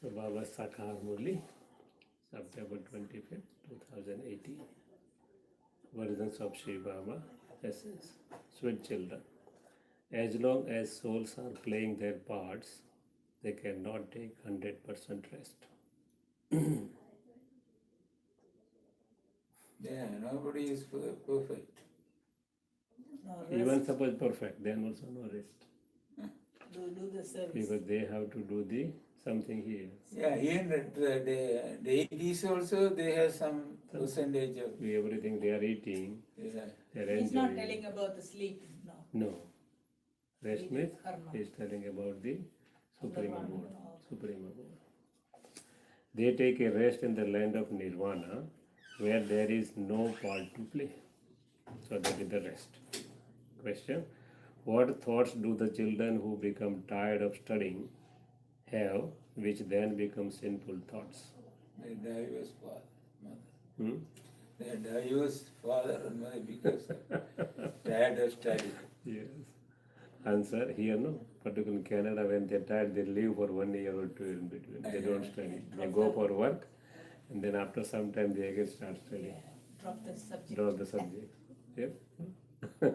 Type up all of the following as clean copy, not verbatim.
So Baba Sakar Murli, September 25th, 2018. Versions of Shri Baba, Essence. Sweet children. As long as souls are playing their parts, they cannot take 100% rest. Yeah, nobody is perfect. No Even rest. suppose perfect, then also no rest. Do the service. Because they have to do the something here. Yeah, here the 80s also they have some percentage of. Everything they are eating, Yeah. they are He's not enjoying. telling about the sleep. No. No. Rest It is means karma. he is telling about the Supreme Nirvana. Abode. Supreme Abode. They take a rest in the land of Nirvana where there is no part to play. So that is the rest. Question: what thoughts do the children who become tired of studying have, which then become sinful thoughts? They divorced father, mother. Hmm? They divorced father and mother because tired of study. Yes. Answer: here no. Particularly in Canada, when they're tired, they leave for 1 year or two in between. They don't study. They go for work, and then after some time they again start studying. Drop the subject. Drop the subject. Yeah.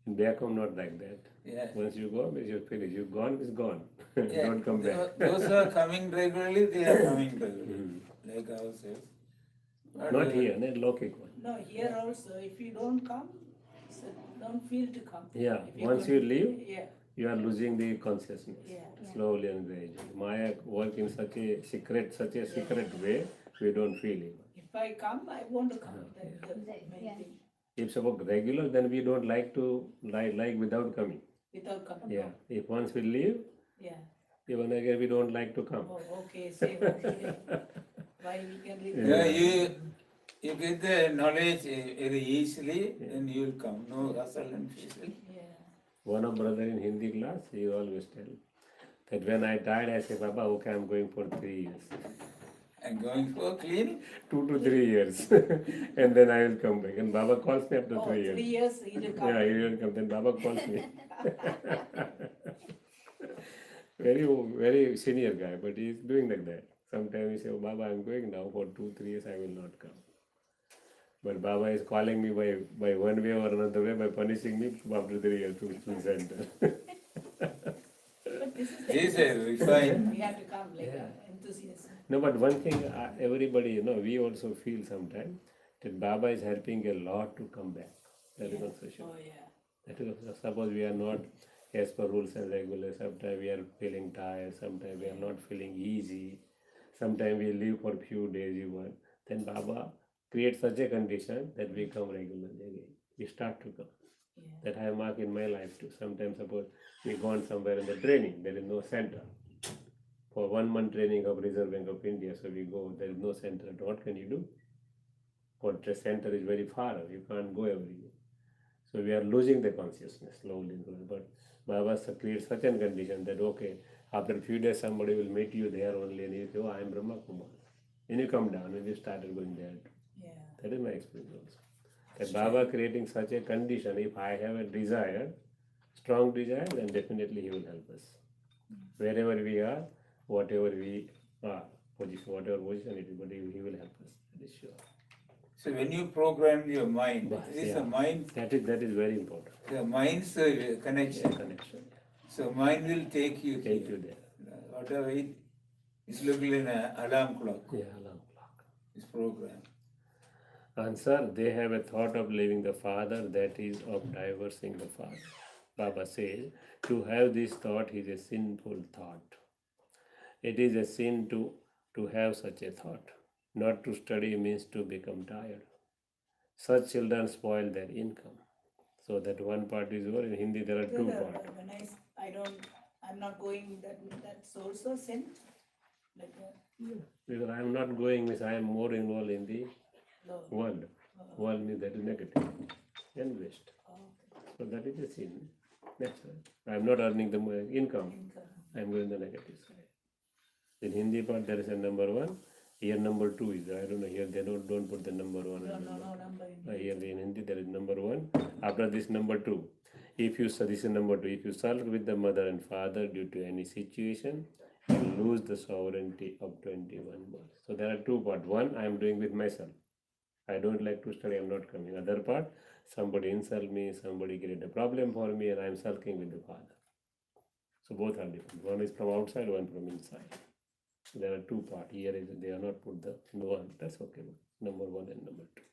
In back home, not like that. Yeah. Once you go, means you're finished. You're gone, it's gone. Yeah, Don't come back. those who are coming regularly, they are coming regularly, like ourselves. But, Not here, not Lokik one. No, here also, if you don't come, so don't feel to come. Yeah, If once go- you leave, Yeah. you are losing the consciousness. Yeah. Slowly and gradually. Maya work in such a secret way, we don't feel it. If I come, I want to come. That's the main thing. If suppose regular, then we don't like to like without coming. Without coming. Yeah. If once we leave, Yeah. even again we don't like to come. Oh, okay, same. Okay. Why we can read? yeah, you get the knowledge very easily, then you will come. No hustle and bustle. Yeah. One of brother in Hindi class, he always tell that when I died, I say, Baba, okay, I'm going for 3 years. And going for cleaning. 2 to 3 years. And then I will come back. And Baba calls me after Oh, 3 years. 3 years he will come. Yeah, he will come. Then Baba calls me. Very, very senior guy, but he is doing like that. Sometimes he say, oh, Baba, I'm going now for 2-3 years, I will not come. But Baba is calling me by one way or another way by punishing me after 3 years to center. But this is the This is refined. we have to come like enthusiasm. No, but one thing, everybody, we also feel sometimes that Baba is helping a lot to come back. That is also sure. Oh yeah. That is also, suppose we are not as per rules and regulations, sometimes we are feeling tired, sometimes we are not feeling easy, sometimes we leave for few days even. Then Baba creates such a condition that we come regularly again. We start to come. Yeah. That I have marked in my life too. Sometimes suppose we gone somewhere in the training, there is no center. For 1 month training of Reserve Bank of India, so we go, there is no center. What can you do? For the center is very far, you can't go every day. So we are losing the consciousness slowly. But Baba creates such a condition that okay, after a few days somebody will meet you there only and you say, oh, I am Brahma Kumar. And you come down and you started going there. Yeah. That is my experience also. That Baba creating such a condition, if I have a desire, strong desire, then definitely he will help us. Wherever we are, whatever we are, position, whatever position it is, but he will help us. That is sure. So when you program your mind, But, this is yeah, a mind, that is very important. the mind's connection. Connection. So mind will take you Take here. you there. Whatever it is looking in an alarm clock, Yeah, alarm clock. this program. Answer: they have a thought of leaving the father, that is of divorcing the father. Baba says, to have this thought is a sinful thought. It is a sin to have such a thought. Not to study means to become tired. Such children spoil their income. So that one part is over. In Hindi there are two parts. When I'm not going, that's also sin. Like Because I am not going means I am more involved in the no. world. World means that is negative and waste. Okay. So that is a sin. That's right. I am not earning the income. I am going the negative side. In Hindi part there is a number 1. Here number 2 is there. I don't know. Here they don't put the number 1 and No number. number in Here in Hindi there is number 1. After this number 2. If you, so this is number 2. If you sulk with the mother and father due to any situation, you lose the sovereignty of 21 months. So there are two parts. One, I am doing with myself. I don't like to study, I'm not coming. Other part, somebody insult me, somebody create a problem for me, and I'm sulking with the Father. So both are different. One is from outside, one from inside. So there are two parts. Here is they are not put the one. That's okay. Number one and number two.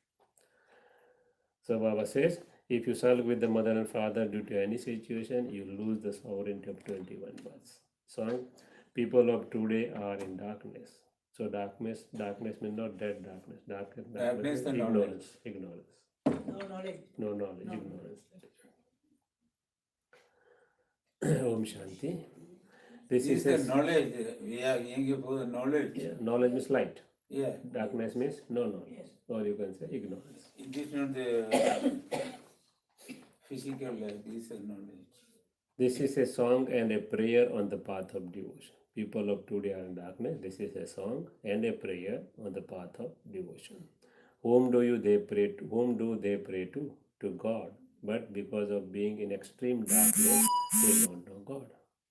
So Baba says, if you sulk with the mother and father due to any situation, you lose the sovereignty of 21 months. So people of today are in darkness. So darkness means not that darkness. Darkness Darkness means and ignorance. Ignorance. No knowledge. No knowledge, No. ignorance. Om Shanti. This Is is the knowledge, we are aiming for the knowledge. yeah, knowledge means light. Yeah, Darkness means no knowledge. Yes. Or you can say ignorance. it is not the physical life, it is the knowledge. This is a song and a prayer on the path of devotion. People of today are in darkness. This is a song and a prayer on the path of devotion. Whom do they pray to? Whom do they pray to? To God. But because of being in extreme darkness, they don't know God.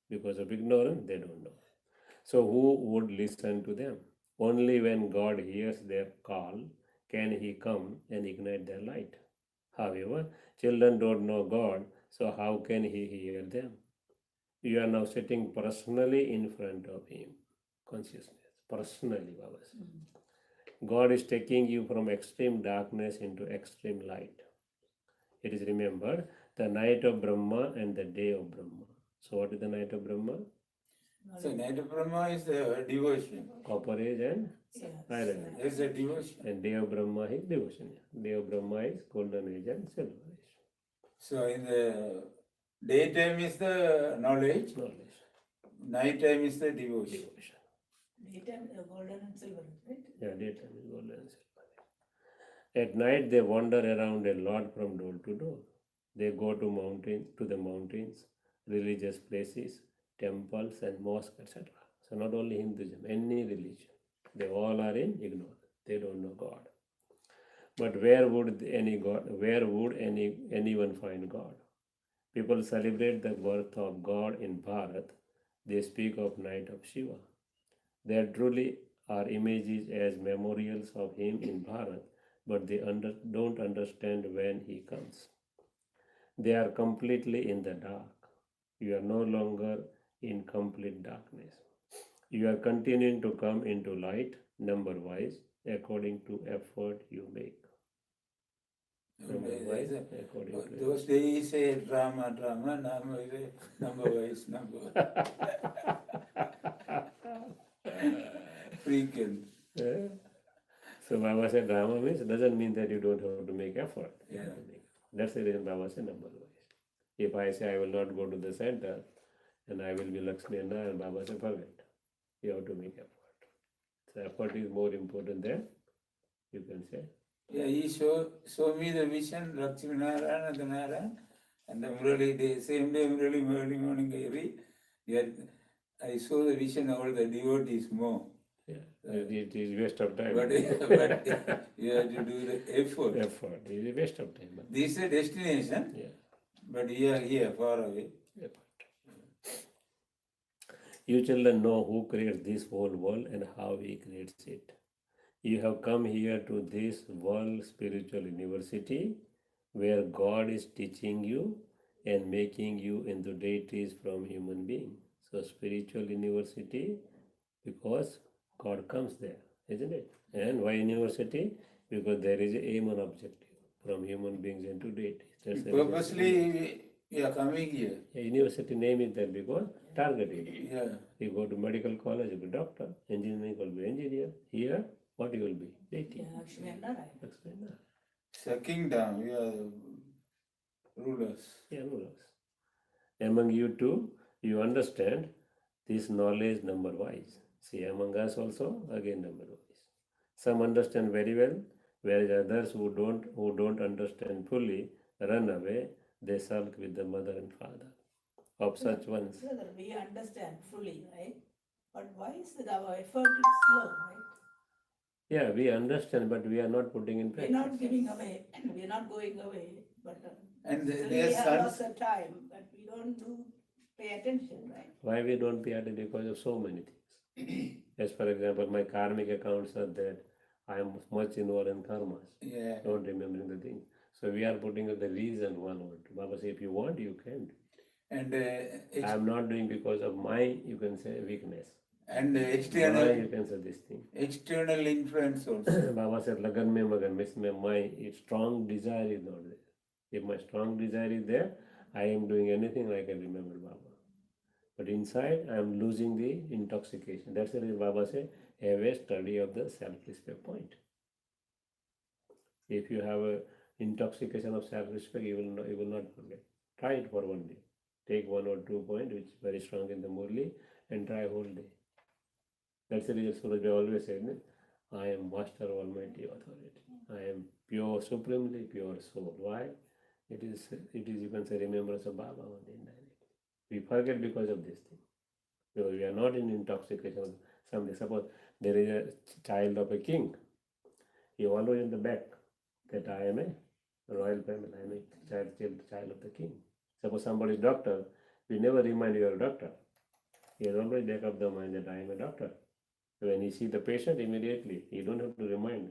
Because of ignorance, they don't know. So who would listen to them? Only when God hears their call can He come and ignite their light. However, children don't know God, so how can He hear them? You are now sitting personally in front of Him. Consciousness. Personally, Baba says. God is taking you from extreme darkness into extreme light. It is remembered the night of Brahma and the day of Brahma. So what is the night of Brahma? So night of Brahma is the devotion. Copper age and Yeah. iron age. It's a devotion. And day of Brahma is devotion. Day of Brahma is golden age and silver age. So in the daytime is the knowledge, Knowledge. night time is the devotion. Devotion. Daytime, golden and silver, right? Yeah, daytime is golden and silver age. At night they wander around a lot from door to door. They go to the mountains, religious places, temples and mosques, etc. So not only Hinduism, any religion. They all are in ignorance. They don't know God. But where would anyone find God? People celebrate the birth of God in Bharat. They speak of night of Shiva. There truly are images as memorials of him in Bharat, but they don't understand when he comes. They are completely in the dark. You are no longer in complete darkness. You are continuing to come into light, number-wise, according to effort you make. Number-wise, according to Those days say drama, now is a number-wise number. Frequent. Yeah. So Baba said Rama means doesn't mean that you don't have to make effort. You have to make- That's the reason Baba said number wise. If I say I will not go to the center and I will be Lakshmi and Narayan, Baba said forget. You have to make effort. So effort is more important than you can say. Yeah, he show me the vision, Lakshmi Narayan and the Narayan, and the Murali, the same day Murali early morning I read. Yeah, I saw the vision of all the devotees more. Yeah. It is waste of time. But you have to do the effort. Effort. It is a waste of time. This is a destination, Yeah. but you are here, far away. Effort. You children know who creates this whole world and how he creates it. You have come here to this world spiritual university where God is teaching you and making you into deities from human beings. So spiritual university because God comes there, isn't it? And why university? Because there is a aim and objective from human beings into deities. That's the reason. Purposely, we are coming here. A university name is there because targeted. Yeah. You go to medical college, you be doctor. Engineering will be engineer. Here, what you will be? Deity. Yeah, Lakshmi and Narayan. Explain that. Sucking down, we are rulers. Yeah, rulers. Among you two, you understand this knowledge number wise. See, among us also, again number wise. Some understand very well, whereas others who don't understand fully run away. They sulk with the mother and father. Of such ones, Brother, we understand fully, right? But why is it our effort is slow, right? yeah, we understand, but we are not putting in We're practice. not giving away, we're not going away, but And still their we have sons, lots of time, but we don't do pay attention, right? Why we don't pay attention? Because of so many things. As for example, my karmic accounts are that I am much involved in karmas, Yeah. not remembering the thing. So we are putting the reason one word. Baba says, if you want, you can. And I am not doing because of my, you can say, weakness. and My, external you can say this thing. external influence also. Baba said, Lagan mein magan, means my strong desire is not there. If my strong desire is there, I am doing anything I can remember Baba. But inside, I am losing the intoxication. That's the reason Baba said, have a study of the self-respect point. If you have a intoxication of self-respect, you will not forget. Try it for one day. Take 1 or 2 points, which is very strong in the Murli, and try whole day. That's the reason Suraj always said, I am Master Almighty Authority. I am pure, supremely pure soul. Why? It is you can say remembrance of Baba only indirectly. We forget because of this thing. Because we are not in intoxication of something. Suppose there is a child of a king. He always in the back that I am a royal family. I am a child of the king. Suppose somebody is doctor, we never remind you are a doctor. He is always back of the mind that I am a doctor. When he see the patient, immediately, you don't have to remind.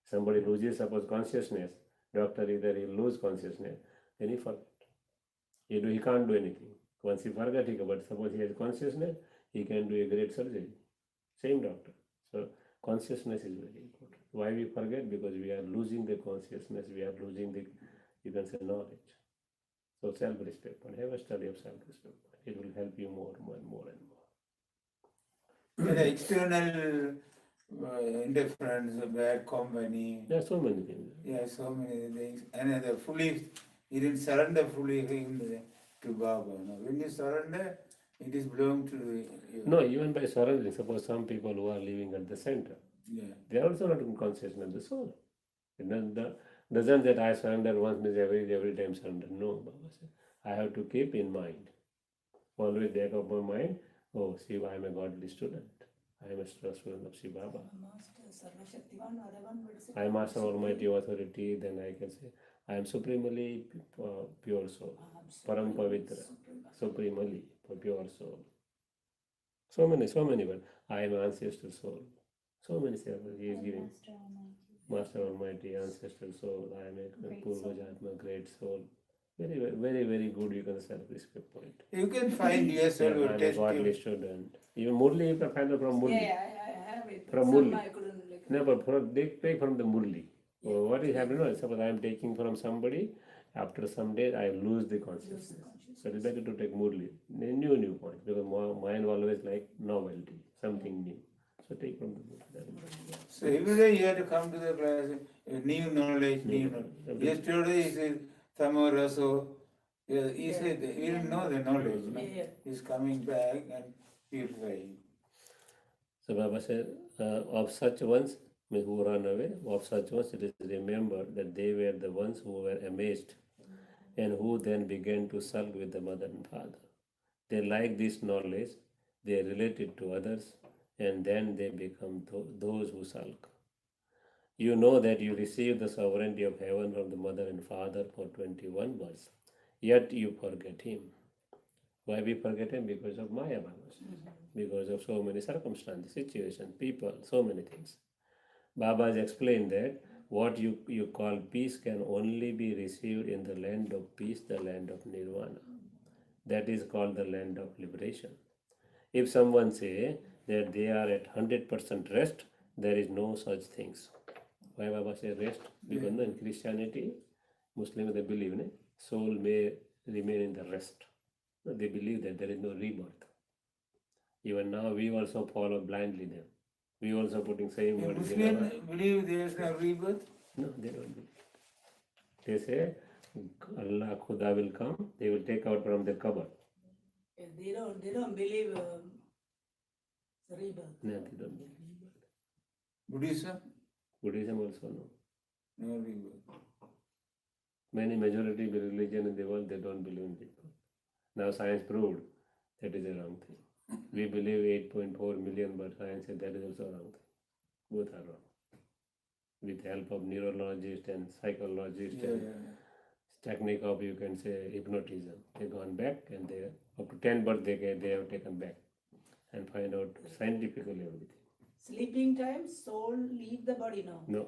Somebody loses, suppose, consciousness, doctor either he lose consciousness, then he forget. He can't do anything. Once he forget, but suppose he has consciousness, he can do a great surgery. Same doctor. So consciousness is very important. Why we forget? Because we are losing the consciousness, we are losing the, you can say, knowledge. So self-respect, but have a study of self-respect. It will help you more and more and more. The external interference, bad company. There are so many things. Yeah, so many things. And fully, you didn't surrender fully to Baba. No? When you surrender, it is belong to you. No, even by surrendering, suppose some people who are living at the center, Yeah. they are also not in consciousness of the soul. Doesn't that I surrender once means every time surrender. No, Baba said, I have to keep in mind. Always back of my mind, oh, Shiva, I am a godly student. I am a student of Shiva Baba. Master Sarvashaktivan, other one would say. I am Master Almighty Authority, then I can say, I am supremely pure soul. Param Pavitra. Supremely pure soul. So many, but I am ancestral soul. So many services he is giving. Master Almighty, ancestral soul. I am a Purvajatma, great soul. Very good. You can self-respect point. You can find yourself I a am a test. godly student. Even Murli, you can find it from Murli. Yeah, I have it. From Some Murli. I couldn't like. No, but they take from the Murli. So what is happening now? Suppose I am taking from somebody, after some days I lose the consciousness. So it is better to take Murli. New point, because mind always like novelty, something new. So take from the Murli. So every day you have to come to the class, new knowledge, new knowledge. Yesterday he said, Thamaraso. Yeah, he said, he didn't know the knowledge. No? Yeah. He's coming back and purifying. So Baba said, of such ones who run away, of such ones it is remembered that they were the ones who were amazed and who then began to sulk with the mother and father. They like this knowledge, they relate it to others, and then they become those who sulk. You know that you received the sovereignty of heaven from the mother and father for 21 births, yet you forget him. Why we forget him? Because of Maya Baba. Because of so many circumstances, situations, people, so many things. Baba has explained that what you call peace can only be received in the land of peace, the land of nirvana. That is called the land of liberation. If someone say that they are at 100% rest, there is no such things. Why Baba says rest? Because in Christianity, Muslims they believe soul may remain in the rest. They believe that there is no rebirth. Even now we also follow blindly them. We also putting same words. Muslims believe there is no rebirth? No, they don't believe. They say Allah Khuda will come, they will take out from the cupboard. They don't believe rebirth. No, they don't believe. Buddhism? Buddhism also no. No rebirth. Many majority religion in the world they don't believe in people. Now science proved that is a wrong thing. We believe 8.4 million, but science said that is also a wrong thing. Both are wrong. With the help of neurologists and psychologists and technique of, you can say, hypnotism. They gone back and they up to 10 births they have taken back and find out scientifically everything. Sleeping time, soul leave the body now. No.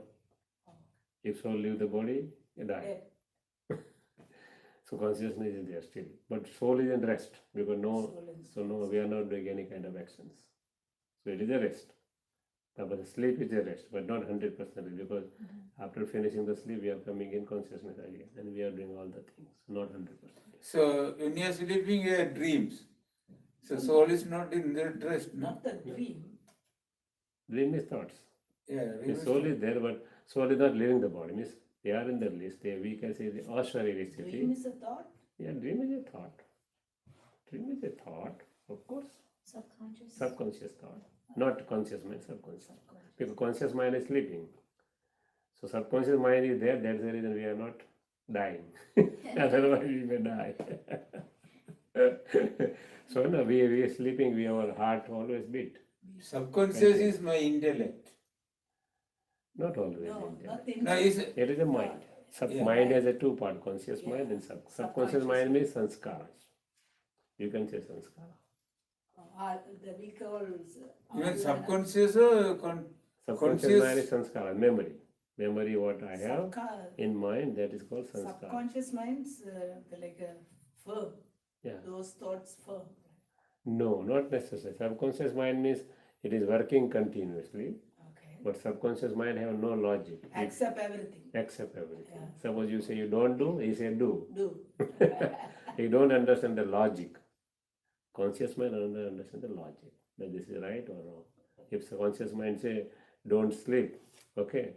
If soul leave the body, you die. Dead. So consciousness is there still. But soul is in rest because no, we are not doing any kind of actions. So it is a rest. But sleep is a rest, but not 100% because after finishing the sleep, we are coming in consciousness again and we are doing all the things, not 100%. So when you are sleeping, you have dreams. So soul is not in the rest, no? Not the dream. Dream is thoughts. Yeah, The dream is soul is there, but soul is not leaving the body. Means they are in the list. We can say the Ashwarya Dream is a thought. Yeah, dream is a thought. Dream is a thought, of course. Subconscious. Subconscious thought. Not conscious mind, subconscious. Because conscious mind is sleeping. So subconscious mind is there, that's the reason we are not dying. Otherwise we may die. So no, we are sleeping, our heart always beat. Subconscious is my intellect. Not always. No, India. nothing. No, is It is a mind. Yeah. Mind has a two part, conscious mind and subconscious Subconscious. mind means sanskaras. You can say sanskara. The we call even subconscious or Subconscious conscious? mind is sanskara, memory. Memory what I have Subca- in mind, that is called sanskara. subconscious minds like a firm. Yeah. Those thoughts firm. No, not necessarily. Subconscious mind means it is working continuously, Okay. but subconscious mind have no logic. It Accept everything. accept everything. Yeah. Suppose you say you don't do, he say do. Do. He don't understand the logic. Conscious mind don't understand the logic, that this is right or wrong. If subconscious mind say don't sleep, okay,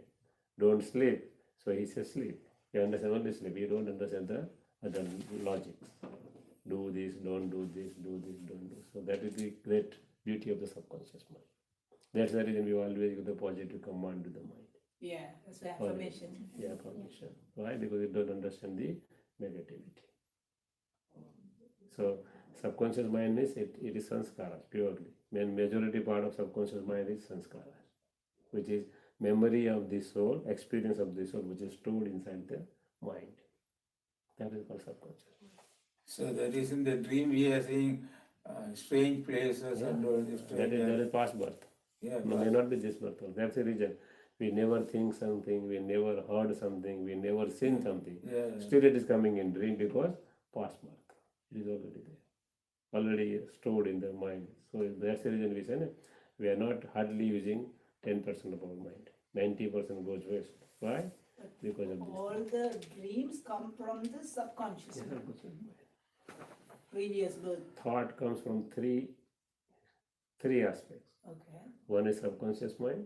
don't sleep, so he says sleep. You understand only sleep. You don't understand the other logic. Do this, don't do this, do this, don't do. So that is the great beauty of the subconscious mind. That's the reason we always give the positive command to the mind. Yeah, that's the affirmation. Yeah, affirmation. Why? Because you don't understand the negativity. So subconscious mind means it is sanskaras purely. Majority part of subconscious mind is sanskaras, which is memory of the soul, experience of the soul, which is stored inside the mind. That is called subconscious mind. So that is in the dream we are seeing strange places and all this. That is past birth. Yeah, No, may not be this birth. That's the reason. We never think something, we never heard something, we never seen something. yeah. Still it is coming in dream because past birth. It is already there. Already stored in the mind. So that's the reason we say we are not hardly using 10% of our mind. 90% goes waste. Why? Because of this. All the dreams come from the subconscious mind. Subconscious mind. Previous birth. Thought comes from three aspects. Okay. One is subconscious mind,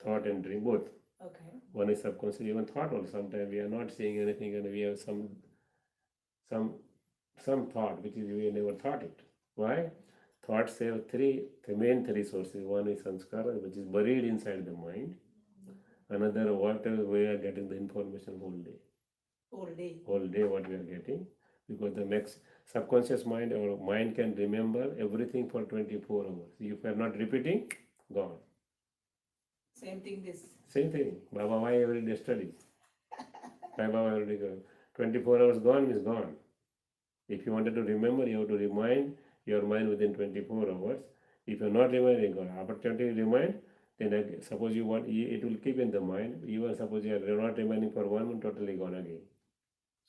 thought and dream both. Okay. One is subconscious, even thought also. Sometimes we are not seeing anything and we have some thought which is we never thought it. Why? Thoughts have the main three sources. One is sanskara, which is buried inside the mind. Another, whatever we are getting the information whole day. Whole day what we are getting. Because the next subconscious mind or mind can remember everything for 24 hours. If you are not repeating, gone. Same thing this. Same thing. Baba, why every day studies? Why Baba every day 24 hours gone is gone. If you wanted to remember, you have to remind your mind within 24 hours. If you are not reminding, or opportunity to remind, then suppose you want, it will keep in the mind. Even suppose you are not reminding for 1 month, totally gone again.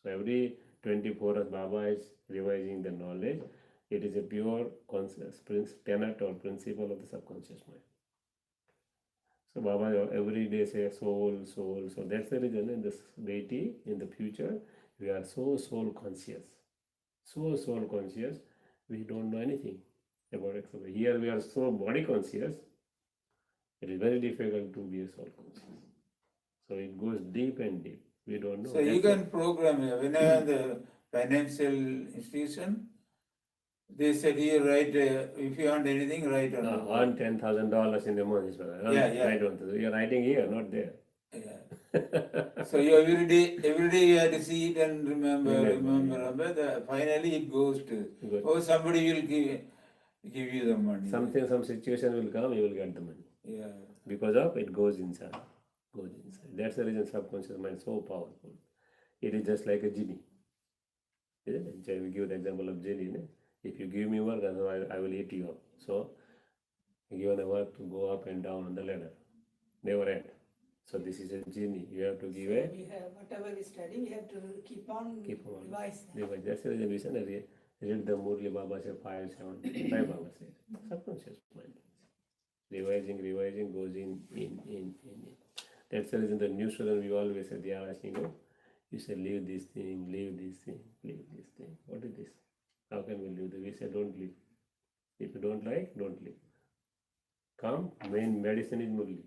So every 24 hours, Baba is revising the knowledge. It is a pure tenet or principle of the subconscious mind. So Baba every day says soul, soul. So that's the reason in this deity, in the future, we are so soul conscious. So soul conscious, we don't know anything about it. Here we are so body conscious, it is very difficult to be a soul conscious. So it goes deep and deep. We don't know. So you can program whenever the financial institution, they said you write, if you want anything, write on the wall. Earn $10,000 in a month. Yeah. Write on the, you're writing here, not there. Yeah. So you every day you have to see it and remember. Finally it goes to, Good. or somebody will give you the money. Some situation will come, you will get the money. Yeah. Because of it goes inside. That's the reason subconscious mind is so powerful. It is just like a genie. Isn't it? So we give the example of genie. If you give me work, otherwise I will eat you up. So given the work to go up and down on the ladder, never end. So this is a genie. You have to give So a we have, whatever we study, we have to keep on revise them. revise. That's the reason we say read the Murli Baba say 5, 7, 5 Baba says. Subconscious mind. Revising goes in. That's the reason the new student we always say they are asking you say leave this thing, leave this thing, leave this thing. What is this? How can we leave this? We say don't leave. If you don't like, don't leave. Come, main medicine is Murli.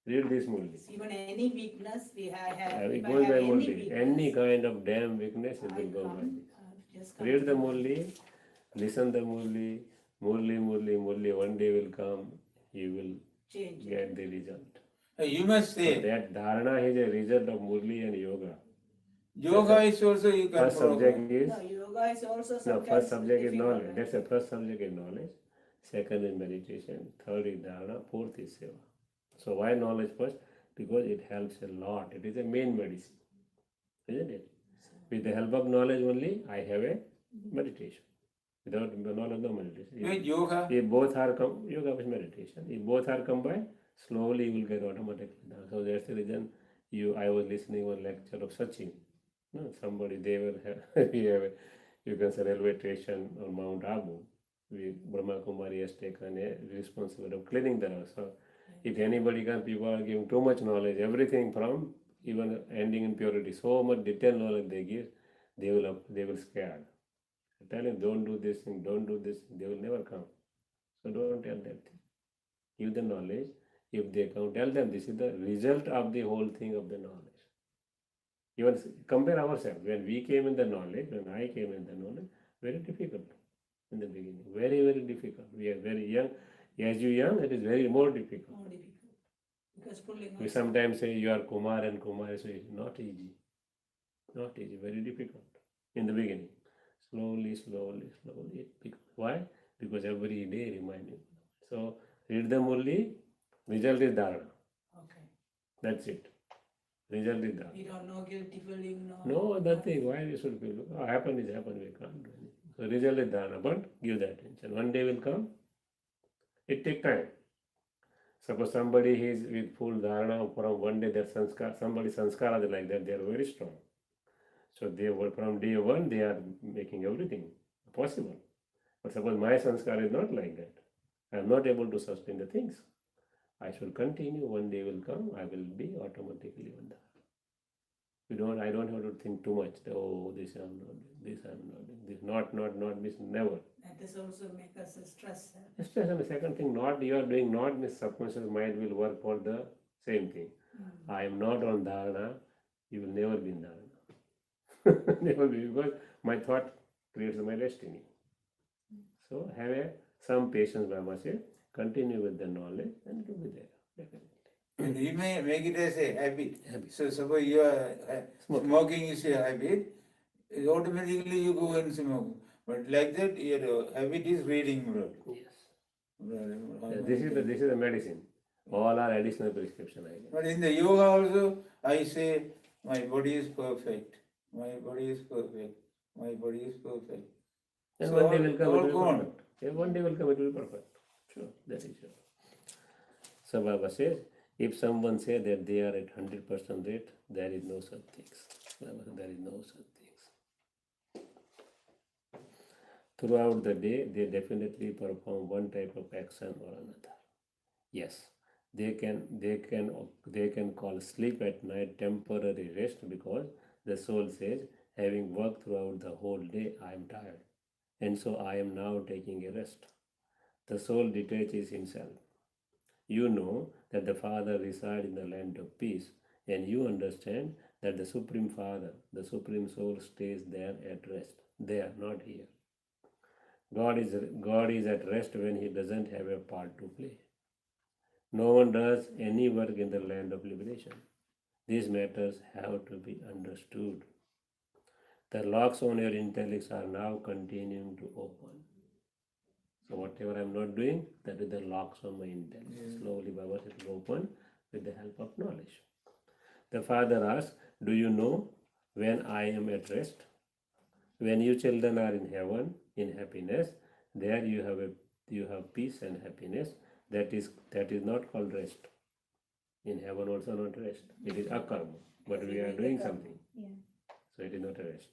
Read this Murli. Even any weakness we have, It if I goes have by any Murli. weakness, Any kind of damn weakness, it I will go by come, this. just come Read to the Murli, listen the Murli, Murli. One day will come, you will change it. get the result. You must So say, that dharana is a result of Murli and yoga. yoga is also you can First subject program. is No, yoga is also no. sometimes First subject is difficult, knowledge. right? That's the first subject is knowledge. Second is meditation. Third is dharana. Fourth is seva. So why knowledge first? Because it helps a lot. It is a main medicine, isn't it? With the help of knowledge only, I have a meditation. Without knowledge, no meditation. With yoga, If both are yoga is meditation. If both are combined, slowly you will get automatically done. So that's the reason I was listening one lecture of Sachin. No, somebody they were we have you can say railway station on Mount Abu. Brahma Kumari has taken a responsibility of cleaning the house. So if anybody can, people are giving too much knowledge, everything from even ending in purity, so much detailed knowledge they give, they will scared. Tell them don't do this thing, don't do this thing, they will never come. So don't tell that thing. Give the knowledge. If they come, tell them this is the result of the whole thing of the knowledge. Even compare ourselves. When we came in the knowledge, when I came in the knowledge, very difficult in the beginning. Very, very difficult. We are very young. As you young, it is very more difficult. More difficult. Because pulling We out sometimes say you are Kumar and Kumar, so it's not easy. Not easy, very difficult in the beginning. Slowly it becomes. Why? Because every day reminding. So read them only, result is dharana. Okay. That's it. Result is dharana. We don't know guilty feeling, No, nothing. Why we should feel? Oh, happen is happen, we can't do anything. So result is dharana, but give that attention. One day will come. It takes time. Suppose somebody is with full dharana from one day, that somebody sanskara is like that, they are very strong. So they were from day one, they are making everything possible. But suppose my sanskara is not like that. I am not able to sustain the things. I should continue. One day will come, I will be automatically on that. I don't have to think too much. Oh, this I am not doing, this I am not doing, this not, this never. And this also make us stress. Stress, and the second thing, not you are doing, not means subconscious mind will work for the same thing. I am not on dharana, you will never be in dharana. Never be, because my thought creates my destiny. So have some patience, Baba said, continue with the knowledge and you will be there, definitely. and you may make it as a habit. Habit. So suppose you are smoking is a habit, automatically you go and smoke. But like that, your habit is reading Murali. Yes. This is the medicine. All are additional prescription. I guess. But in the yoga also, I say, my body is perfect. My body is perfect. My body is perfect. And So one day will come, all it will be gone. perfect. Yeah, one day will come, it will be perfect. Sure, that is sure. So Baba says, if someone say that they are at 100% rate, there is no such things. Baba said, there is no such things. Throughout the day, they definitely perform one type of action or another. Yes, they can call sleep at night temporary rest, because the soul says, having worked throughout the whole day, I am tired, and so I am now taking a rest. The soul detaches himself. You know that the Father resides in the land of peace, and you understand that the Supreme Father, the Supreme Soul, stays there at rest. There, not here. God is at rest when he doesn't have a part to play. No one does any work in the land of liberation. These matters have to be understood. The locks on your intellect are now continuing to open. So whatever I am not doing, that is the locks on my intellect. Slowly Baba will open with the help of knowledge. The Father asks, do you know when I am at rest. When you children are in heaven, in happiness, there you have peace and happiness. That is not called rest. In heaven also not rest. It is akarma, but we are doing something. Yeah. So it is not a rest.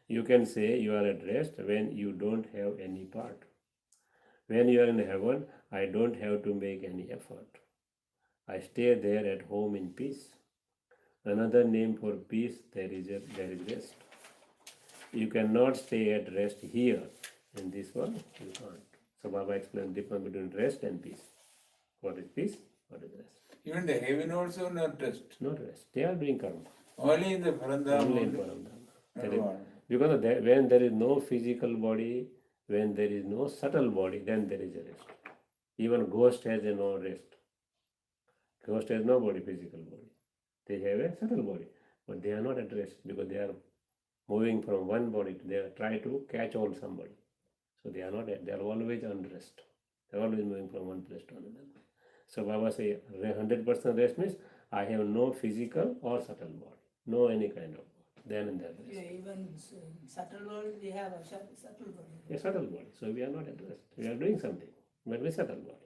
You can say you are at rest when you don't have any part. When you are in heaven, I don't have to make any effort. I stay there at home in peace. Another name for peace, there is rest. You cannot stay at rest here in this world. You can't. So Baba explained the difference between rest and peace. What is peace? What is rest? Even the heaven also not rest. Not rest. They are doing karma. Only in the Parandam. Only in only. Paramdhama. No That is- one. Because when there is no physical body, when there is no subtle body, then there is a rest. Even ghost has a no rest. Ghost has no body, physical body. They have a subtle body, but they are not at rest because they are moving from one body to they are try to catch hold somebody. So they are not at, they are always unrest. They are always moving from one place to another. So Baba say 100% rest means I have no physical or subtle body, no any kind of body. Then and there Yeah, rest. even subtle world, we have a subtle body. A subtle body. So we are not at rest. We are doing something, but with subtle body.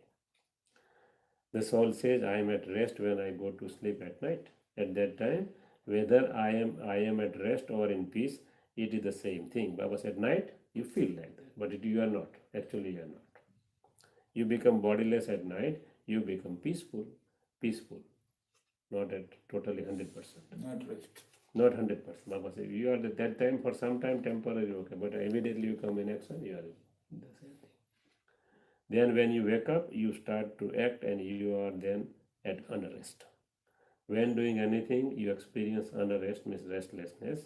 The soul says, I am at rest when I go to sleep at night. At that time, whether I am at rest or in peace, it is the same thing. Baba said, night, you feel like that, but you are not. Actually, you are not. You become bodiless at night, you become peaceful. Not at totally 100%. Not rest. Not 100%. Baba said, you are at that time for some time temporary, okay, but immediately you come in action, you are in the same thing. Then when you wake up, you start to act and you are then at unrest. When doing anything, you experience unrest, means restlessness.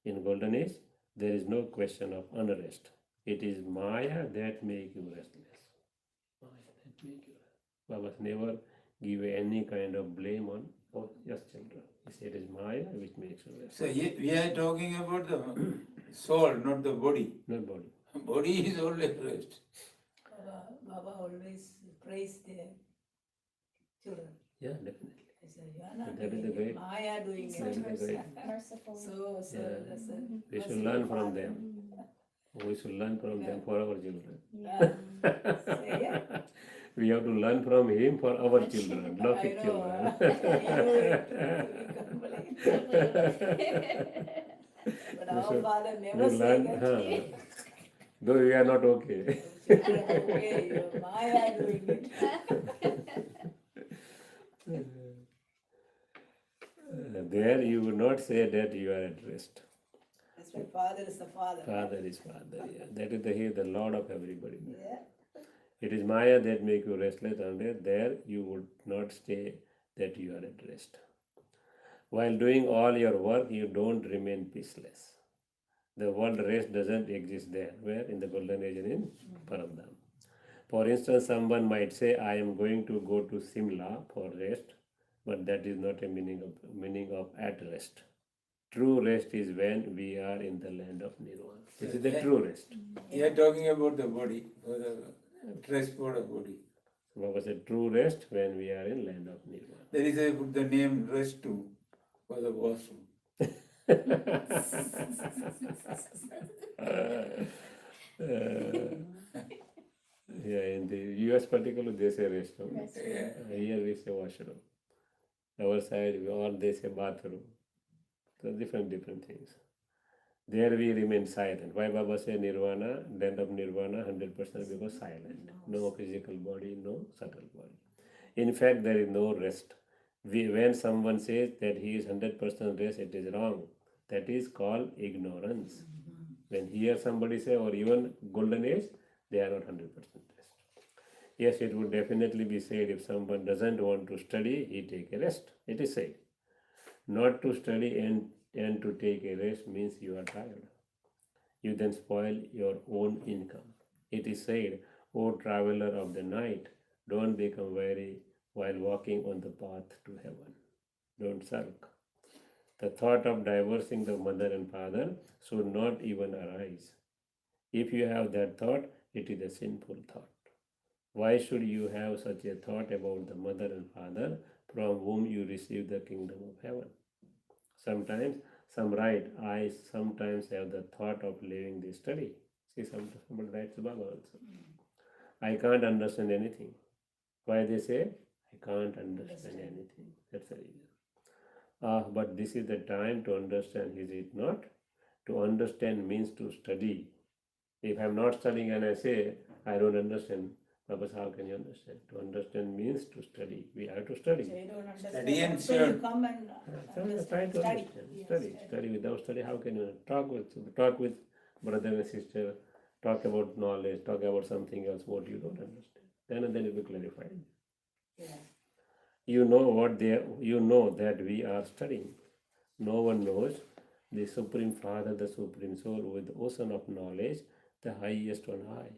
In golden age, there is no question of unrest. It is Maya that make you restless. Maya that make you restless. Baba never give any kind of blame on yes children. He said it is Maya which makes you restless. So we are talking about the soul, not the body. Not body. Body is always rest. Baba always praise their children. Yeah, definitely. I said, you are not That is doing the it, great- Maya doing So That is it. the great- merciful. So Yeah. that's a We should merciful learn from father. them. We should learn from them for our children. Say it. We have to learn from him for our children, I Lokik know, children. he do it. We can't believe. But We our should- father we never say learn, that. though we are not okay. Children, okay, your Maya doing it. There you would not say that you are at rest. That's why father is the father. Father is Father. Yeah. That is the Lord of everybody. Yeah. It is Maya that make you restless, and there you would not say that you are at rest. While doing all your work, you don't remain peaceless. The word rest doesn't exist there. Where? In the golden age and in Paramdham. For instance, someone might say, I am going to go to Simla for rest, but that is not a meaning of at rest. True rest is when we are in the land of Nirvana. This is the true rest. We are talking about the body, for the rest for the body. Baba said, true rest when we are in land of Nirvana. There is a put the name rest too for the washroom. Yeah, in the US particularly they say restroom. Yeah. Here we say washroom. Our side all they say bathroom. So different things. There we remain silent. Why Baba say Nirvana, land of Nirvana 100% because silent. No physical body, no subtle body. In fact, there is no rest. When someone says that he is 100% rest, it is wrong. That is called ignorance. When here somebody say, or even golden age, they are not 100% rest. Yes, it would definitely be said if someone doesn't want to study, he take a rest. It is said. Not to study and to take a rest means you are tired. You then spoil your own income. It is said, O traveler of the night, don't become weary while walking on the path to heaven. Don't sulk. The thought of divorcing the mother and father should not even arise. If you have that thought, it is a sinful thought. Why should you have such a thought about the mother and father from whom you receive the kingdom of heaven? Sometimes Some write, I sometimes have the thought of leaving this study. See, somebody writes Baba also. I can't understand anything. Why they say, I can't understand anything. That's the reason. But this is the time to understand, is it not? To understand means to study. If I'm not studying and I say, I don't understand, Baba, how can you understand? To understand means to study. We have to study. So you don't understand. Study and So you learn. come and Try understand. to Study. understand. Yes, Study. Without study, how can you talk with brother and sister, talk about knowledge, talk about something else what you don't understand. Then it will be clarified. Yeah. You know that we are studying. No one knows the Supreme Father, the Supreme Soul, with the ocean of knowledge, the highest on high.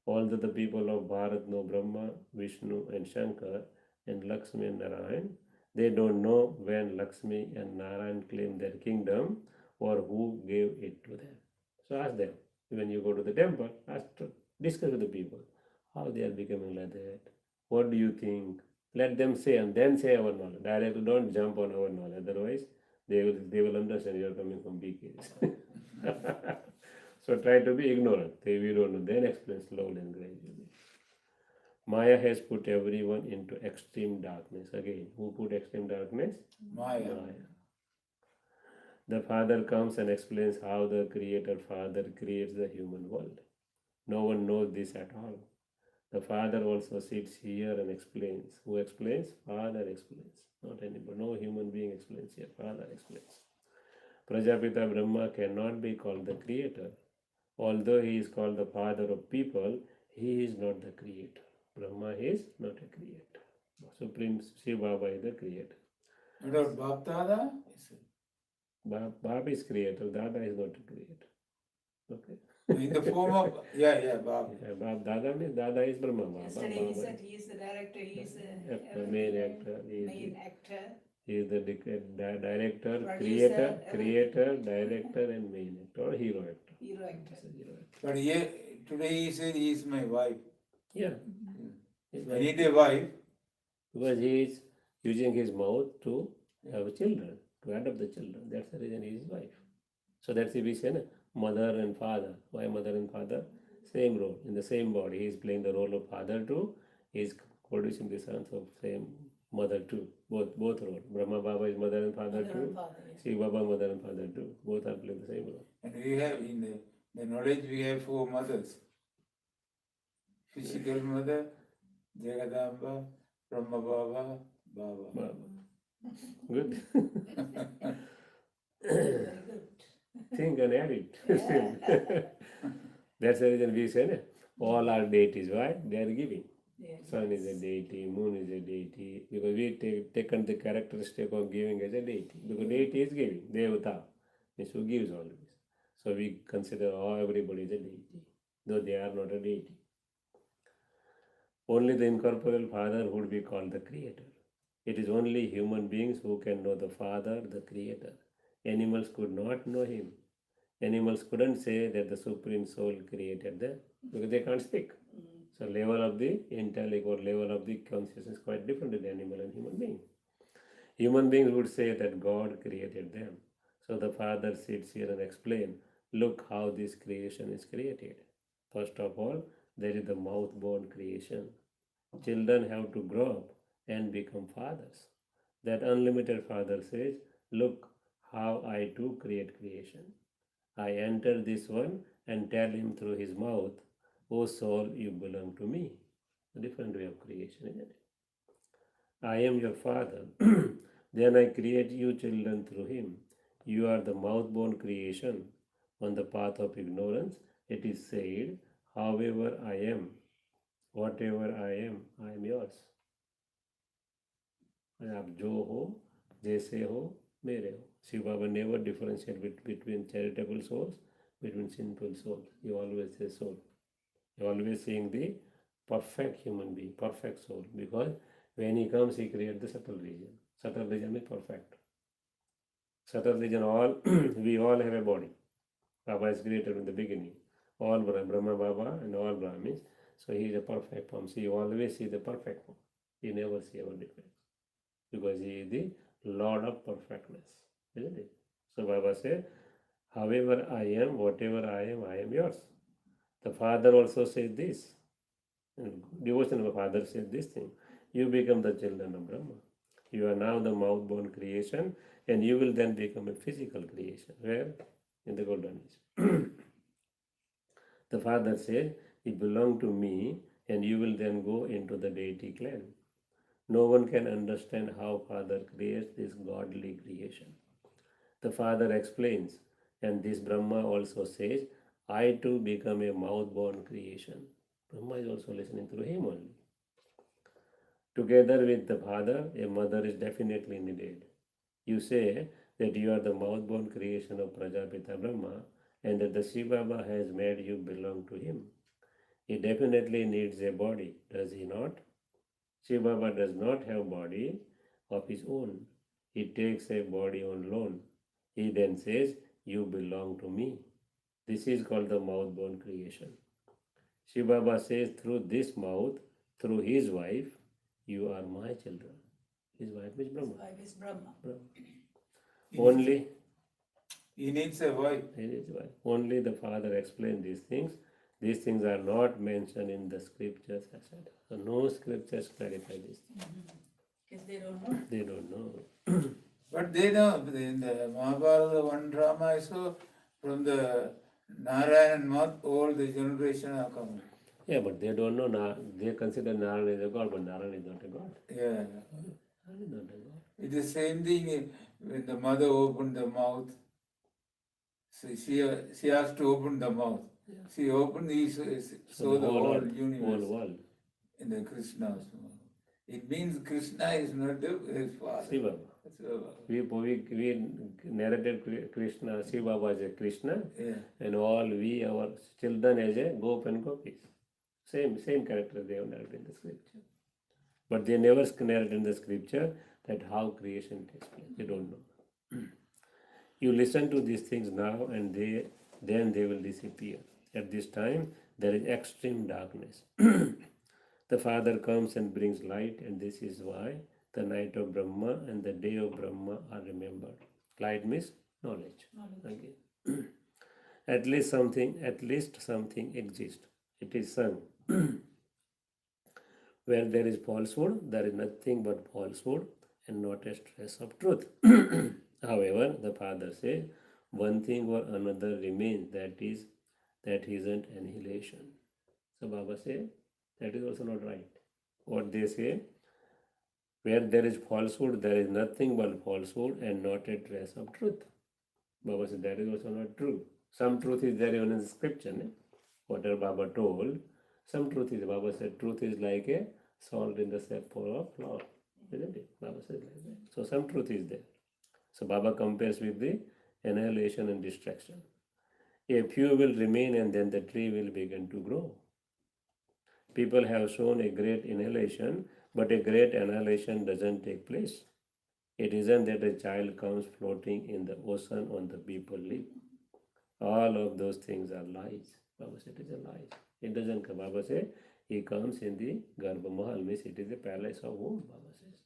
Although the people of Bharat know Brahma, Vishnu, and Shankar, and Lakshmi and Narayan, they don't know when Lakshmi and Narayan claim their kingdom or who gave it to them. So ask them. When you go to the temple, discuss with the people how they are becoming like that. What do you think? Let them say and then say our knowledge. Directly don't jump on our knowledge. Otherwise, they will understand you are coming from BKs. So try to be ignorant. We don't know. Then explain slowly and gradually. Maya has put everyone into extreme darkness. Again, who put extreme darkness? Maya. Maya. The Father comes and explains how the Creator Father creates the human world. No one knows this at all. The Father also sits here and explains. Who explains? Father explains. Not anybody. No human being explains here. Father explains. Prajapita Brahma cannot be called the creator. Although he is called the father of people, he is not the creator. Brahma is not a creator. Supreme Shiva Baba is the creator. What about Baptada? Baba is creator, Dada is not a creator. Okay. In the form of, Bab. Yeah, Dada means Dada is Brahma. Baba, Yesterday Baba he said he is the director, he is the actor, main actor. main actor. He is the director, Producer, creator, director, and main actor, or hero actor. Hero actor. But here, today he said he is my wife. Yeah. I need a wife. Because he is using his mouth to have children, to adopt the children. That's the reason he is his wife. So that's the reason mother and father. Why mother and father? Same role, in the same body. He is playing the role of father too. He is producing the sons of same mother too. Both roles. Brahma Baba is mother and father Mother too. and father, yes. Shiva Baba mother and father too. Both are playing the same role. And we have in the knowledge we have four mothers. Physical mother, Jagadamba, Brahma Baba, Baba. Baba. Good. Very good. Think and add it. Still. That's the reason we say all are deities. Why? They are giving. Yeah, Sun is a deity, moon is a deity, because we taken the characteristic of giving as a deity. Because deity is giving, Devata, means who gives always. So we consider everybody is a deity, though they are not a deity. Only the incorporeal Father would be called the Creator. It is only human beings who can know the Father, the Creator. Animals could not know Him. Animals couldn't say that the Supreme Soul created them because they can't speak. So level of the intellect or level of the consciousness is quite different in animal and human being. Human beings would say that God created them. So the Father sits here and explains, look how this creation is created. First of all, there is the mouth-born creation. Children have to grow up and become fathers. That unlimited Father says, look how I too create creation. I enter this one and tell him through his mouth, O soul, you belong to me. A different way of creation, isn't it? I am your father. Then I create you children through him. You are the mouth-born creation. On the path of ignorance, it is said, however I am, whatever I am yours. आप जो हो, जैसे हो, मेरे हो. Shiva Baba never differentiate between charitable souls, between sinful souls. He always says soul. He always seeing the perfect human being, perfect soul. Because when he comes, he creates the subtle region. Subtle region is perfect. Subtle region, we all have a body. Baba is created in the beginning. All Brahma Baba and all Brahmins. So he is a perfect form. So you always see the perfect form. You never see our defects. Because he is the Lord of perfectness. Isn't it? So Baba said, however I am, whatever I am yours. The Father also said this. In devotion, the Father said this thing. You become the children of Brahma. You are now the mouth-born creation, and you will then become a physical creation. Where? In the golden age. The Father says, you belong to me, and you will then go into the deity clan. No one can understand how Father creates this godly creation. The Father explains, and this Brahma also says, I too become a mouth-born creation. Brahma is also listening through him only. Together with the Father, a mother is definitely needed. You say that you are the mouth-born creation of Prajapita Brahma, and that the Shiva Baba has made you belong to him. He definitely needs a body, does he not? Shiva Baba does not have body of his own. He takes a body on loan. He then says, you belong to me. This is called the mouth-born creation. Shiva Baba says through this mouth, through his wife, you are my children. His wife is Brahma. Wife is Brahma. Only He needs a wife. his wife. Only the Father explained these things. These things are not mentioned in the scriptures, etc. So no scriptures clarify these things. Because they don't know. They don't know. But they know in the Mahabharata one drama I saw from the Narayan mouth all the generation are coming. Yeah, but they don't know. They consider Narayana is a god, but Narayana is not a god. Yeah. Narayana is not a god. It's the same thing when the mother opened the mouth. So she has to open the mouth. Yeah. She opened these, so the whole earth, universe whole world. in the Krishna's mouth. It means Krishna is not his father. Shiva. Shiva. We narrated Krishna, Shiva was a Krishna, Yeah. and all we, our children, as a Gop and Gopis. Same character they have narrated in the scripture. But they never narrate in the scripture that how creation takes place. They don't know. You listen to these things now, and then they will disappear. At this time, there is extreme darkness. The Father comes and brings light, and this is why the night of Brahma and the day of Brahma are remembered. Light means knowledge. Again. At least something exists. It is sung. Where there is falsehood, there is nothing but falsehood and not a trace of truth. However, the Father says, one thing or another remains, that isn't annihilation. So Baba says, that is also not right. What they say, where there is falsehood, there is nothing but falsehood and not a trace of truth. Baba said, that is also not true. Some truth is there even in the scripture. Whatever Baba told, some truth is, Baba said, truth is like a salt in the shape of flour. Isn't it? Baba said like that. So some truth is there. So Baba compares with the annihilation and destruction. A few will remain and then the tree will begin to grow. People have shown a great annihilation, but a great annihilation doesn't take place. It isn't that a child comes floating in the ocean on the people live. All of those things are lies. Baba said it is a lie. It doesn't come. Baba said he comes in the Garbha Mahal, means it is a palace of womb, Baba says.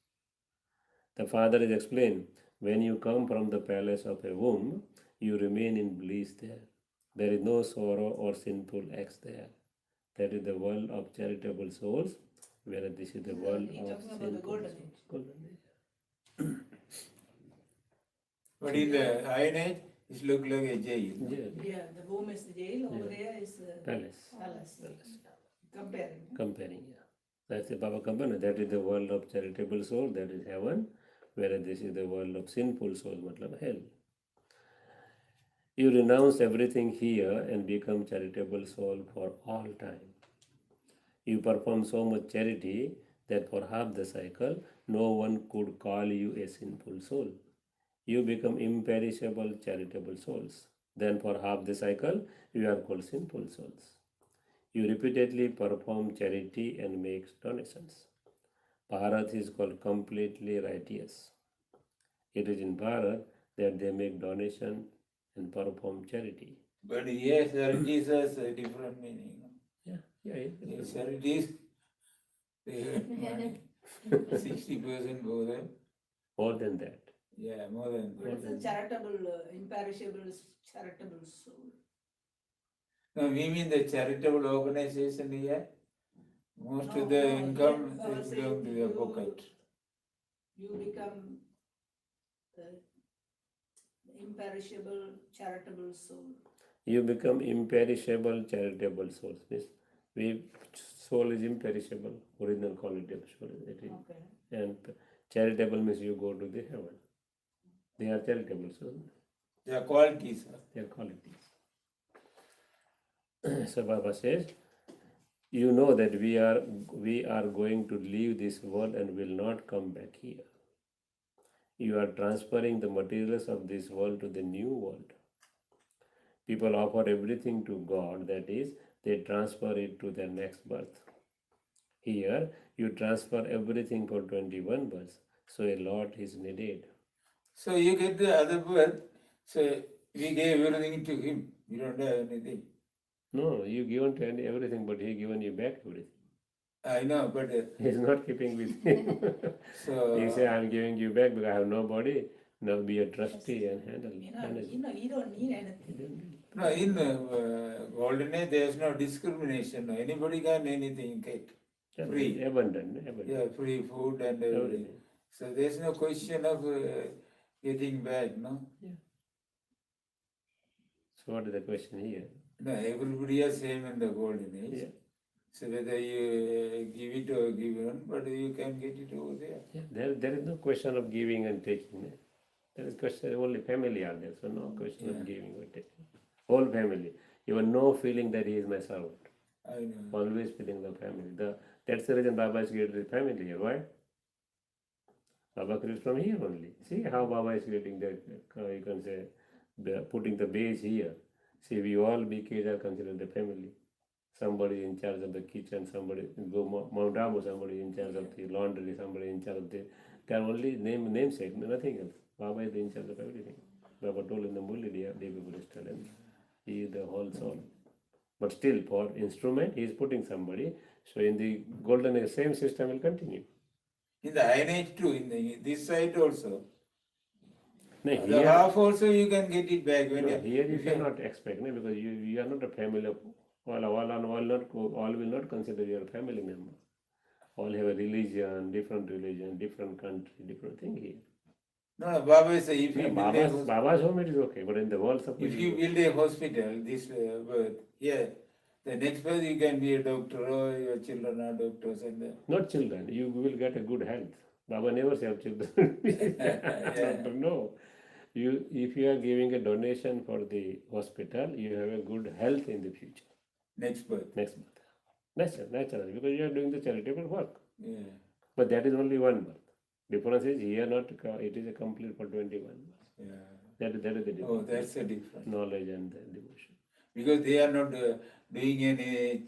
The Father is explained, when you come from the palace of a womb, you remain in bliss there. There is no sorrow or sinful acts there. That is the world of charitable souls, whereas this is the world He's of talking about the sinful golden souls. age. Golden age. But in the Iron Age, it looked like a jail. Yeah, the womb is the jail, over there is the Palace. palace. Comparing. Comparing, yeah. That's the Baba comparing. That is the world of charitable soul, that is heaven, whereas this is the world of sinful souls, matlab hell. You renounce everything here and become charitable soul for all time. You perform so much charity that for half the cycle, no one could call you a sinful soul. You become imperishable charitable souls. Then for half the cycle, you are called sinful souls. You repeatedly perform charity and make donations. Bharat is called completely righteous. It is in Bharat that they make donation and perform charity. But yes, charities has a different meaning. Yeah. Yes, charities, they earn money. 60% for them. More than that. Yeah, more than What is that. the charitable, imperishable, charitable soul? No, we mean the charitable organization here. Most No, of the no, income here Baba is said going to their pocket. You become the imperishable, charitable soul. You become imperishable, charitable souls. Means we soul is imperishable, original quality of soul. It is. Okay. And charitable means you go to the heaven. They are charitable souls. Their qualities. Their qualities. So Baba says, you know that we are going to leave this world and will not come back here. You are transferring the materials of this world to the new world. People offer everything to God, that is, they transfer it to their next birth. Here, you transfer everything for 21 births, so a lot is needed. So you get the other birth. So we gave everything to him. We don't have anything. No, you given to everything, but he given you back everything. I know, but He's not keeping with him. so He say, I'm giving you back because I have nobody. Now be a trustee and handle. manage. You don't need anything. no, in golden age there is no discrimination. Anybody can anything get. Free. Abundant. Yeah, free food and everything. Everything. So there's no question of getting back, no? So what is the question here? No, everybody is same in the golden age. Yeah. So whether you give it or give it, but you can get it over there. Yeah, there is no question of giving and taking. There is question only family are there, so no question of giving or taking. Whole family. Even no feeling that he is my servant. I know. Always feeling the family. That's the reason Baba is created the family here. Why? Baba creates from here only. See how Baba is creating that, you can say, putting the base here. See, we all kids are considered the family. Somebody in charge of the kitchen, somebody go Mount Abu, somebody in charge of the laundry, somebody in charge of the. They are only namesake, nothing else. Baba is in charge of everything. Baba told in the Murli E, he is the whole soul. But still, for instrument, he is putting somebody. So in the golden age, same system will continue. In the Iron Age too, in this side also. No, The here, half also you can get it back when no, here you cannot expect, no, because you are not a family of all will not consider your family member. All have a religion, different country, different thing here. No, Baba say if you No, build a Baba's home it is okay, but in the world, suppose if you build a hospital, this birth, yeah, the next birth you can be a doctor or your children are doctors and not children, you will get a good health. Baba never say have children. Doctor, no. If you are giving a donation for the hospital, you have a good health in the future. next birth. Next month. Natural, because you are doing the charitable work. Yeah. But that is only one month. Difference is here not, it is a complete for 21 months. Yeah. That is the difference. Oh, that's a difference. Knowledge and the devotion. Because they are not doing any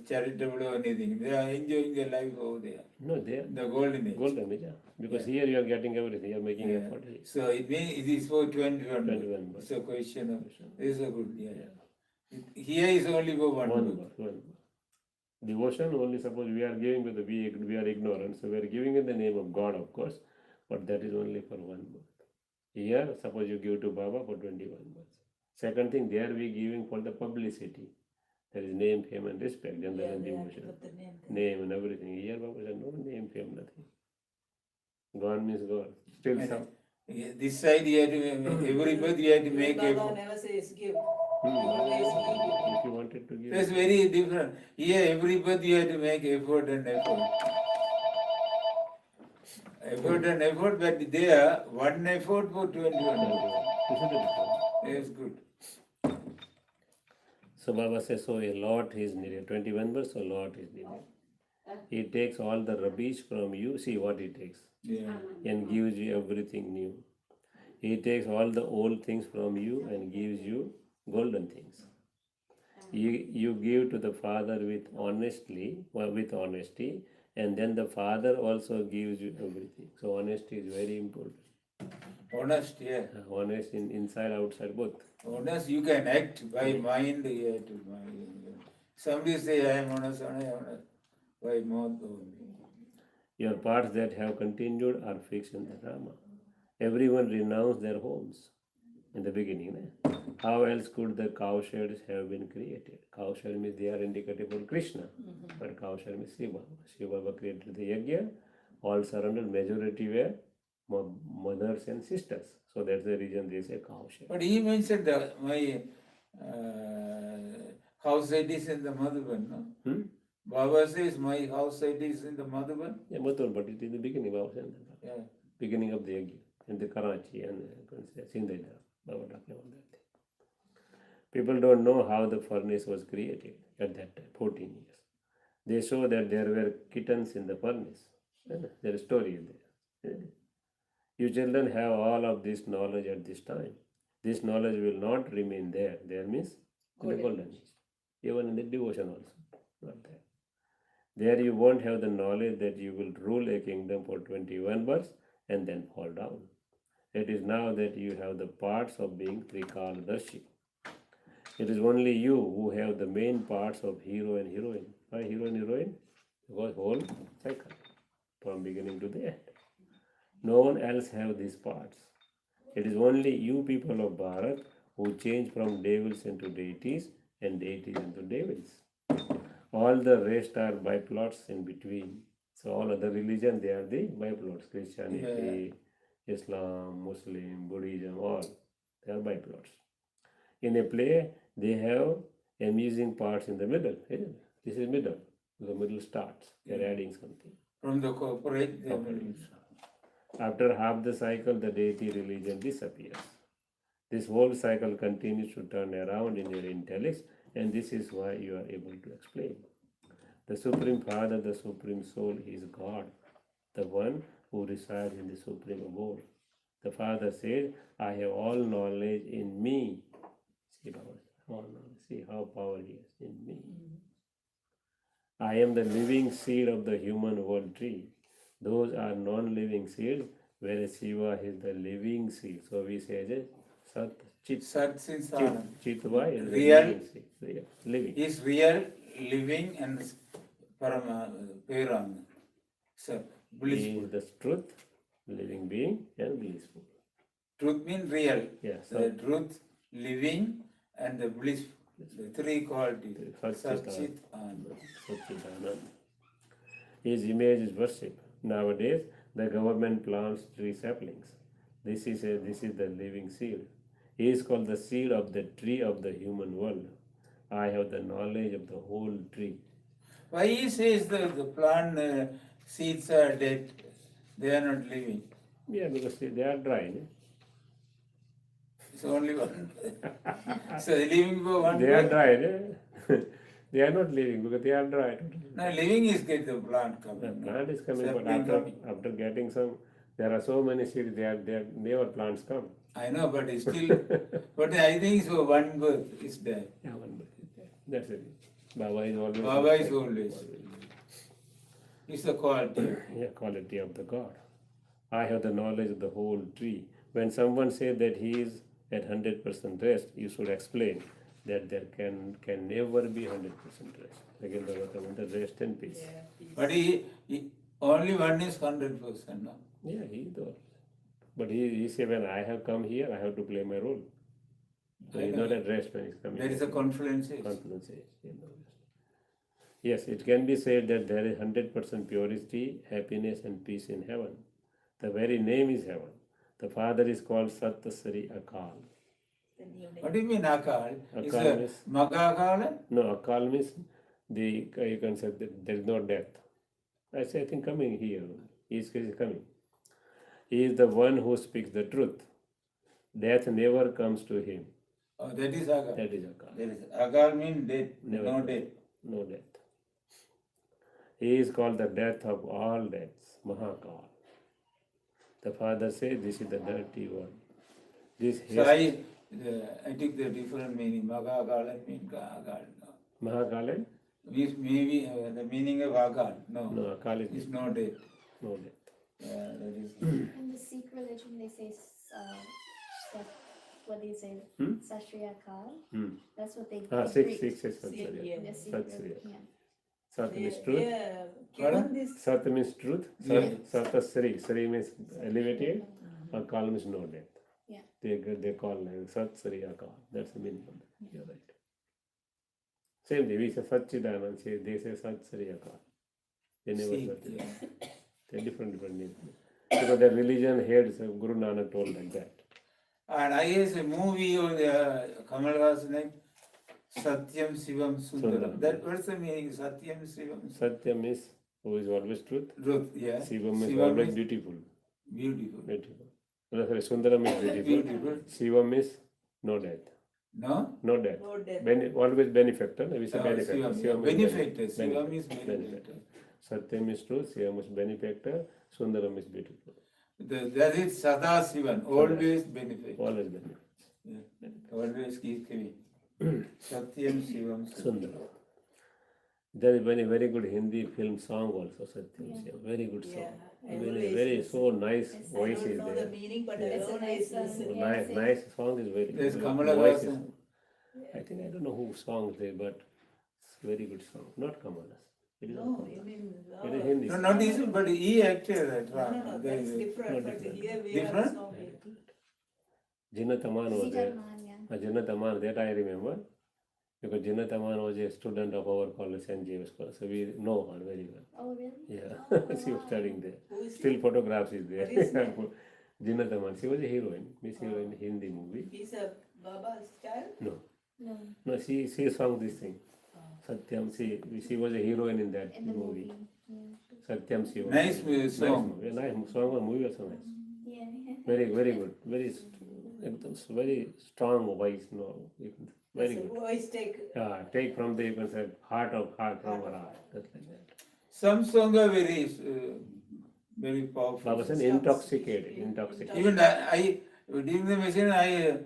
charitable or anything. They are enjoying their life over there. No, they are The golden age. golden age, yeah. Because here you are getting everything, you are making effort here. So it means it is for 21. 21 months. It's a question of, this is a good, Here is only for one birth. Devotion only, suppose we are giving with we are ignorant, so we are giving in the name of God, of course, but that is only for one month. Here, suppose you give to Baba for 21 months. Second thing, there we giving for the publicity. There is name, fame, and respect, and then devotion. Name and everything. Here, Baba said, no name, fame, nothing. God means God. Still some. This side you have to, every birth you have to make Baba never says give. If you wanted to give. That's very different. Here, every birth you have to make effort and effort. Effort and effort, but there, one effort for 21. This is the difference. That's good. So Baba says, so a lot is needed. 21 verse, so a lot is needed. He takes all the rubbish from you. See what he takes. Yeah. And gives you everything new. He takes all the old things from you and gives you golden things. You give to the Father with honesty, and then the Father also gives you everything. So honesty is very important. Honest, yeah. Honest in inside, outside, both. Honest, you can act by mind. You have to mind. Somebody say, I am honest, by mouth only. Your parts that have continued are fixed in the Rama. Everyone renounced their homes in the beginning. Ne? How else could the cowsheds have been created? Cowshed means they are indicative of Krishna, but cowshed means Shiva. Shiva created the yajna. All surrounded, majority were mothers and sisters. So that's the reason they say cowshed. But he mentioned my house site is in the Madhuban, no? Hmm? Baba says my house site is in the Madhuban. Yeah, Madhur, but it is in the beginning of Yeah. beginning of the yajna in the Karachi and Sindhila. Baba talking about that. People don't know how the furnace was created at that time, 14 years. They show that there were kittens in the furnace. There is story there. You children have all of this knowledge at this time. This knowledge will not remain there. There means in the golden age. Even in the devotion also. Not there. There you won't have the knowledge that you will rule a kingdom for 21 births and then fall down. It is now that you have the parts of being Trikaladarshi. It is only you who have the main parts of hero and heroine. Why hero and heroine? Because whole cycle from beginning to the end. No one else have these parts. It is only you people of Bharat who change from devils into deities and deities into devils. All the rest are byplots in between. So all other religion, they are the byplots. Christianity, Islam, Muslim, Buddhism, all. They are byplots. In a play, they have amusing parts in the middle. Isn't it? This is middle. The middle starts. They are adding something. From the corporate, they After half the cycle, the deity religion disappears. This whole cycle continues to turn around in your intellect, and this is why you are able to explain. The Supreme Father, the Supreme Soul, is God, the one who resides in the Supreme Abode. The Father says, I have all knowledge in me. See, all knowledge. See how power he has in me. I am the living seed of the human world tree. Those are non-living seeds, whereas Shiva is the living seed. So we say that Sat Chit. Sat since Chitva is the real, living seed. Real, living. is real, living, and Param. So, He blissful. is the truth, living being, and blissful. Truth means real. Yes. The truth, living, and the blissful. The three qualities. Sat Chit Anand. Satchidanand. His image is worshipped. Nowadays, the government plants tree saplings. This is the living seed. He is called the seed of the tree of the human world. I have the knowledge of the whole tree. Why he says the plant seeds are dead? They are not living. Yeah, because they are dry. It's only one. So living for one. They are dry. They are not living because they are dry. No, living is get the plant The coming. plant is coming, but Sapling coming. after getting some, there are so many seeds. They are never plants come. I know, but it's still. But I think so. One birth is there. Yeah, one birth is there. That's it. Baba is always. Baba is always. It's the quality. Yeah, quality of the God. I have the knowledge of the whole tree. When someone says that he is at 100% rest, you should explain that there can never be 100% rest. Again, the rest and peace. But he only one is 100%. No? Yeah, he is the. But he said, when I have come here, I have to play my role. So he's not at rest when he's coming. There is a confidence. Confidence. Yes, it can be said that there is 100% purity, happiness, and peace in heaven. The very name is heaven. The Father is called Sat Sri Akal. What do you mean Akal? Is Akal a means, Magakala? no, Akal means you can say that there is no death. I think coming here. He is coming. He is the one who speaks the truth. Death never comes to him. Oh, that is Akal. That is Akal. There is Akal means death. Never No comes. death. No death. He is called the death of all deaths, Mahakal. The Father says this is the dirty one. This So I took the different meaning. Magakala means Akal. No. Mahakal Means maybe the meaning of Akal. No. no, Akal is It's no death. no death. That is. In the Sikh religion, they say, what do you say? Sashriakal. Hmm. That's what they Six, greet. six is Sat Yeah. Sri. In the Sikh Sat Sri. religion, yeah. Sat means truth. Yeah, Pardon? given this, Sat means truth. Yeah. Sat Sri. Sri means elevated. Akal means no death. Yeah. They call like Sat Sri Akal. That's the meaning of that. You're right. Same thing. We say Satchidanand. They say Sat Sri Akal. They never See, Satchidanand. They're different names. Because their religion heads, Guru Nanak told like that. And I guess a movie of Kamal Hassan name, Satyam Shivam Sundaram. Sundaram. That what's the meaning? Satyam Shivam Satyam is who is always truth. Truth, yeah. Shivam is Shivam always is beautiful. beautiful. Beautiful. No, sorry, Sundaram is beautiful. Beautiful. Shivam is no death. No? No death. No death. Always benefactor. We say Oh, benefactor. Shivam, Shivam is benefactor. Shivam is benefactor. benefactor. Satyam is truth. Shivam is benefactor. Sundaram is beautiful. That is Sada Shivan, always benefactor. Always benefactor. Yeah. Always keep giving. Satyam Shivam Sundaram. Sundaram. There is very good Hindi film song also. Satyam Shivam. Very good song. Yeah, I Very, always very listen. so nice Yes, I voice don't is know the there. meaning, but It's I a always nice song. listen. Yeah, Nice, same. nice song is very There's good. Kamala Voice is- Hassan. I think I don't know who songs there, but it's very good song. Not Kamalas. It is not No, Kamalas. you mean. It is Hindi. No, not easy, but he acted that. No, There that's is a- different, No, but different. here we have a Different? song. Jinnat Aman was there. Sijan, yeah. Jinnat Aman, that I remember. Because Jinnat Aman was a student of our college, St. James College. So we know her very well. Oh, really? Yeah, Oh, she was wow. studying there. Who is Still he? photographs is there. What is that? Jinnat Aman. She was a heroine. Miss Heroine Hindi movie. He's a Baba's child? No. No, No, she sang this thing. Satyam, she was a heroine in that in the movie. movie. Yeah. Satyam, she was. Nice Nice song. movie. Nice song or movie also nice. Yeah, yeah. Very good. Very strong voice. No, very So good. voice take. Take from the, you can say, heart from her heart. Just like that. Some songs are very powerful. Baba said Sounds- intoxicated. Even I during the mission, I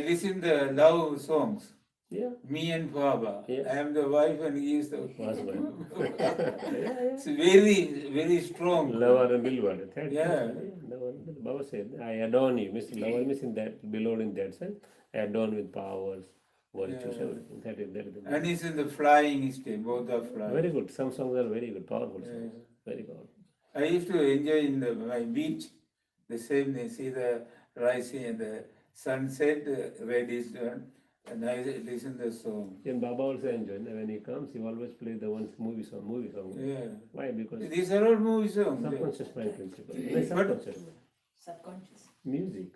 listen the love songs. Yeah, Me and Baba. Yeah. I am the wife and he is the husband. It's very strong. Lover and beloved. Yeah. Baba said, I adorn you. Lover means in that, beloved in that sense. I adorn with powers, virtues, Yeah. everything. That is the And he's in the flying state, both are flying. very good. Some songs are very good, powerful songs. Yeah. Very powerful. I used to enjoy in my beach, the same they see the rising and the sunset, red is done, and I listen the song. And Baba also enjoy. When he comes, he always plays the one movie song. Yeah. Why? Because These are all movie songs. yeah. subconscious mind principle. It's subconscious mind. Subconscious. Music.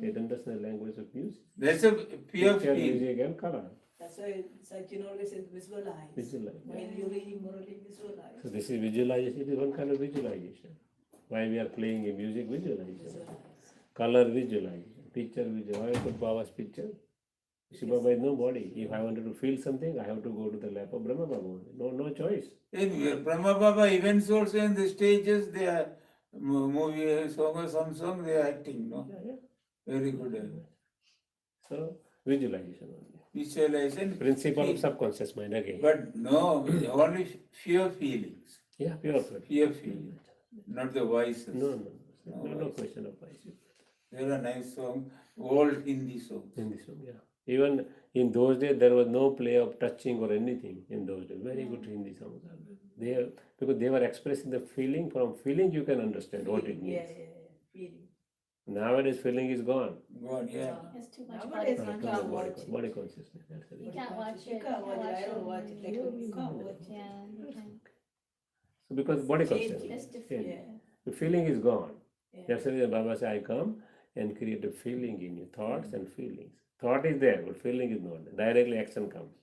It understands the language of music. That's a pure Picture, feel. music and color. That's why Sachin always says visualize. Visualize. While you're reading Murali, visualize. So this is visualization. It is one kind of visualization. Why we are playing a music visualization. Visualize. Color visualization. Picture visualization. Why I put Baba's picture? Shiva Baba is no body. If I wanted to feel something, I have to go to the lap of Brahma Baba only. No choice. In Brahma Baba events also in the stages, they are movie song or some song they are acting, no? Yeah. Very good. So visualization only. Visualization. Principle of subconscious mind again. But no, only pure feelings. Yeah, pure flow. Pure feelings, not the voices. No voice. question of voice. There are nice songs, old Hindi songs. In this one, yeah. Even in those days, there was no play of touching or anything in those days. Very good Hindi songs are there. Because they were expressing the feeling. From feeling, you can understand what it means. Yeah. Feeling. Nowadays, feeling is gone. Go on, yeah. It's too much Nowadays, body you Too can't much watch it. body consciousness. That's the You reason. can't watch You it. can't watch it. I don't on watch it. Like, YouTube. you can't watch it. Yeah, you can. So because body Change. consciousness. It's different. Yeah. The feeling is gone. Yeah. That's the reason Baba said, I come and create a feeling in you, thoughts and feelings. Thought is there, but feeling is not there. Directly action comes.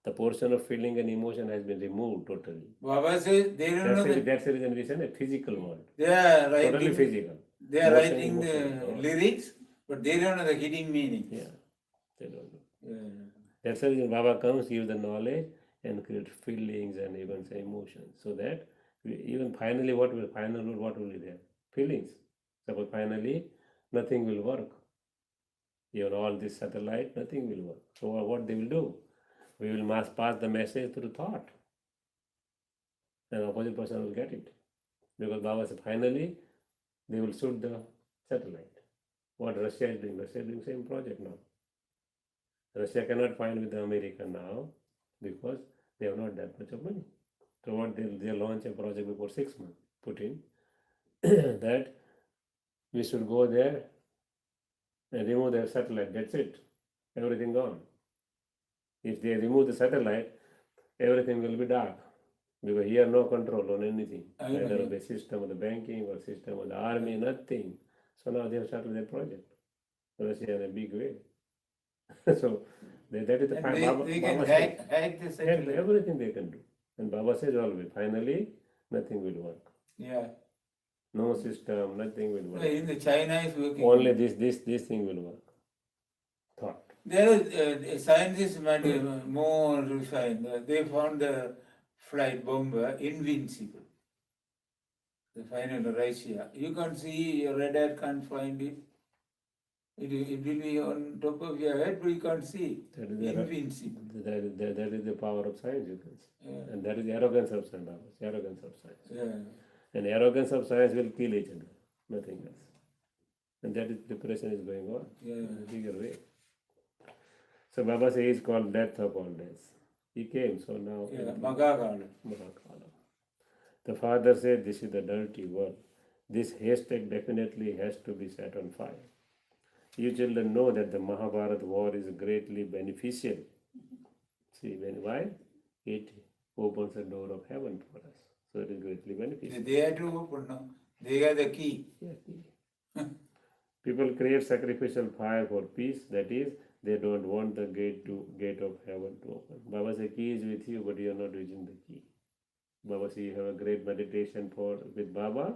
The portion of feeling and emotion has been removed totally. Baba says they don't know that That's the reason we say a physical world. they are Totally writing, physical. they are Emotion, writing the emotion. lyrics, but they don't know the hidden meaning. Yeah. They don't know. Yeah. That's the reason Baba comes, gives the knowledge and create feelings and even say emotions. So that even finally what will be there? Feelings. Suppose finally nothing will work. Even all this satellite, nothing will work. So what they will do? We will pass the message through thought. And opposite person will get it. Because Baba said finally they will shoot the satellite. What Russia is doing same project now. Russia cannot find with America now because they have not that much of money. So what they launch a project before 6 months, Putin, that We should go there and remove their satellite. That's it. Everything gone. If they remove the satellite, everything will be dark. Because here no control on anything, I know, either yeah. of the system of the banking or system of the army, nothing. So now they have started their project. Russia in a big way. So that is the And point. they can Baba hack said, the satellite. everything they can do. And Baba says always, finally, nothing will work. Yeah. No system, nothing will work. In the China is working. Only this thing will work. Thought. There is scientists might be more refined. They found the flight bomber invincible. The final Russia. You can't see, your radar can't find it. It will be on top of your head, but you can't see. That is the, Invincible. that is the power of science, you can say. Yeah. And that is the arrogance of science, Baba. Arrogance of science. Yeah. And arrogance of science will kill each other, nothing else. And that is preparation is going on in a bigger way. So Baba says he is called death of all deaths. He came, so now Yeah. Magakala. Mahakala. The father said, this is the dirty world. This haystack definitely has to be set on fire. You children know that the Mahabharata war is greatly beneficial. See, why? It opens the door of heaven for us. So it is greatly beneficial. They have to open now. They got the key. Yeah. People create sacrificial fire for peace. That is, they don't want the gate of heaven to open. Baba says, key is with you, but you are not using the key. Baba says, you have a great meditation with Baba.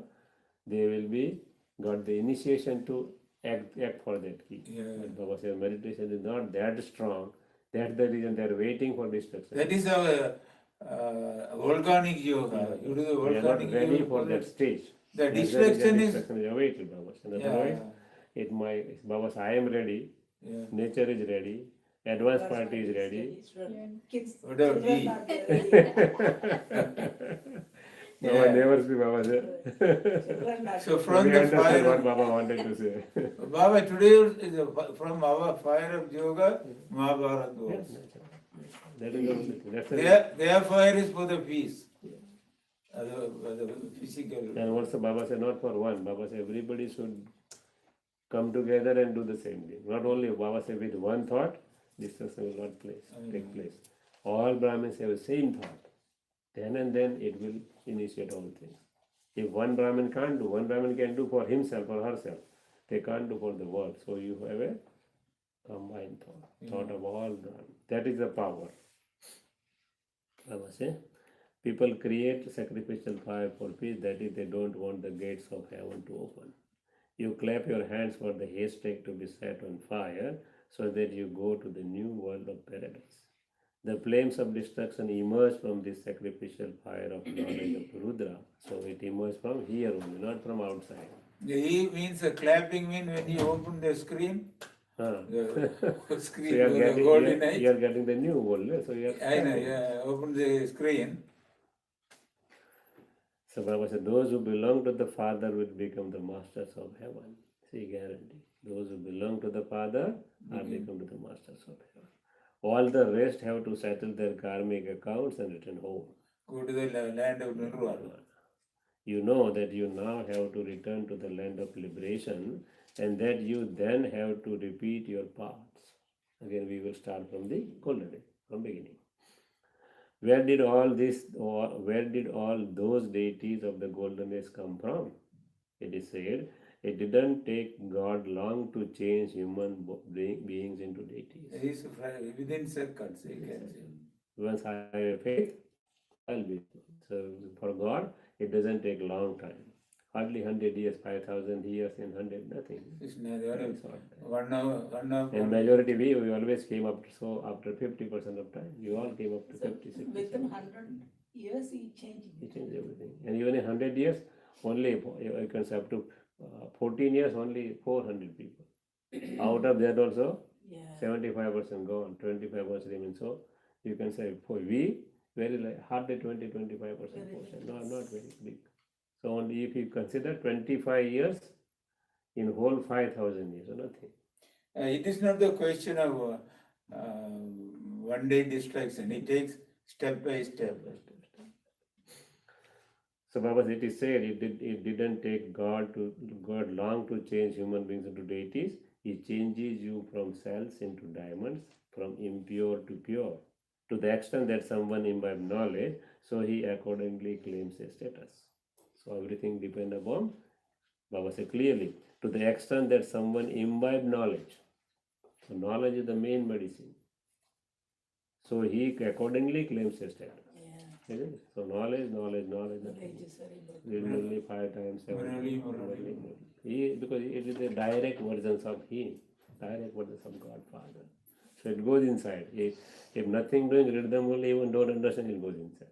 They will be got the initiation to act for that key. Yeah. But Baba says, meditation is not that strong. That's the reason they are waiting for destruction. That is our volcanic yoga. You do the We are not volcanic ready yoga. for that stage. The That's destruction is. destruction is awaited, Baba says. Yeah. Otherwise, Baba says, I am ready. Yeah. Nature is ready, advanced party is ready. Kids, Whatever children we- are ready. Baba Yeah. never speak, Baba said. Children are So We from the understand what fire, Baba wanted to say. Baba, today is from our fire of yoga, Mahabharata Yes, was. that is the only thing. That's the Their fire is for the peace. The physical. And also Baba said, not for one. Baba said, everybody should come together and do the same thing. Not only Baba said, with one thought, destruction will not take place. All Brahmins have the same thought. Then and then it will initiate all things. If one Brahmin can't do, one Brahmin can do for himself or herself. They can't do for the world. So you have a combined thought of all Brahmins. That is the power. Baba said, people create sacrificial fire for peace, that is, they don't want the gates of heaven to open. You clap your hands for the haystack to be set on fire so that you go to the new world of paradise. The flames of destruction emerge from this sacrificial fire of knowledge of Rudra. So it emerges from here only, not from outside. He means clapping means when you open the screen, Huh. the So screen you are with the getting, golden you eye. are getting the new world. So you are I know, clapping. yeah, open the screen. So Baba said, those who belong to the Father will become the masters of heaven. See, guarantee. Those who belong to the Father are become to the masters of heaven. All the rest have to settle their karmic accounts and return home. Go to the land of Nirvana. You know that you now have to return to the land of liberation and that you then have to repeat your paths. Again, we will start from the golden age, from beginning. Where did all those deities of the golden age come from? It is said, it didn't take God long to change human beings into deities. He is within seconds, you can say. Once I have faith, I'll be. So for God, it doesn't take long time. Hardly 100 years, 5,000 years, in 100, nothing. It's never Very short time. 1 hour. And majority we always came up so after 50% of time. You all came up to So 50, 60. within 100 years, he changed. He changed everything. And even in 100 years, only you can say up to 14 years, only 400 people. Out of that also, Yeah. 75% gone, 25% remain. So you can say for we, very like hardly 20-25% Very portion, less. not very big. So only if you consider 25 years in whole 5,000 years, or nothing. It is not the question of one day destruction. It takes step by step. So Baba, it is said it didn't take God long to change human beings into deities. He changes you from cells into diamonds, from impure to pure, to the extent that someone imbibes knowledge, so he accordingly claims a status. So everything depends upon, Baba said clearly, to the extent that someone imbibes knowledge. So knowledge is the main medicine. So he accordingly claims a status. Yeah. Isn't it? So knowledge. Knowledge is very Read important. Murli 5 times, 7 Murli, times. Murli. Because it is the direct versions of him, direct versions of God Father. So it goes inside. If nothing doing, read the Murli, even don't understand, it goes inside.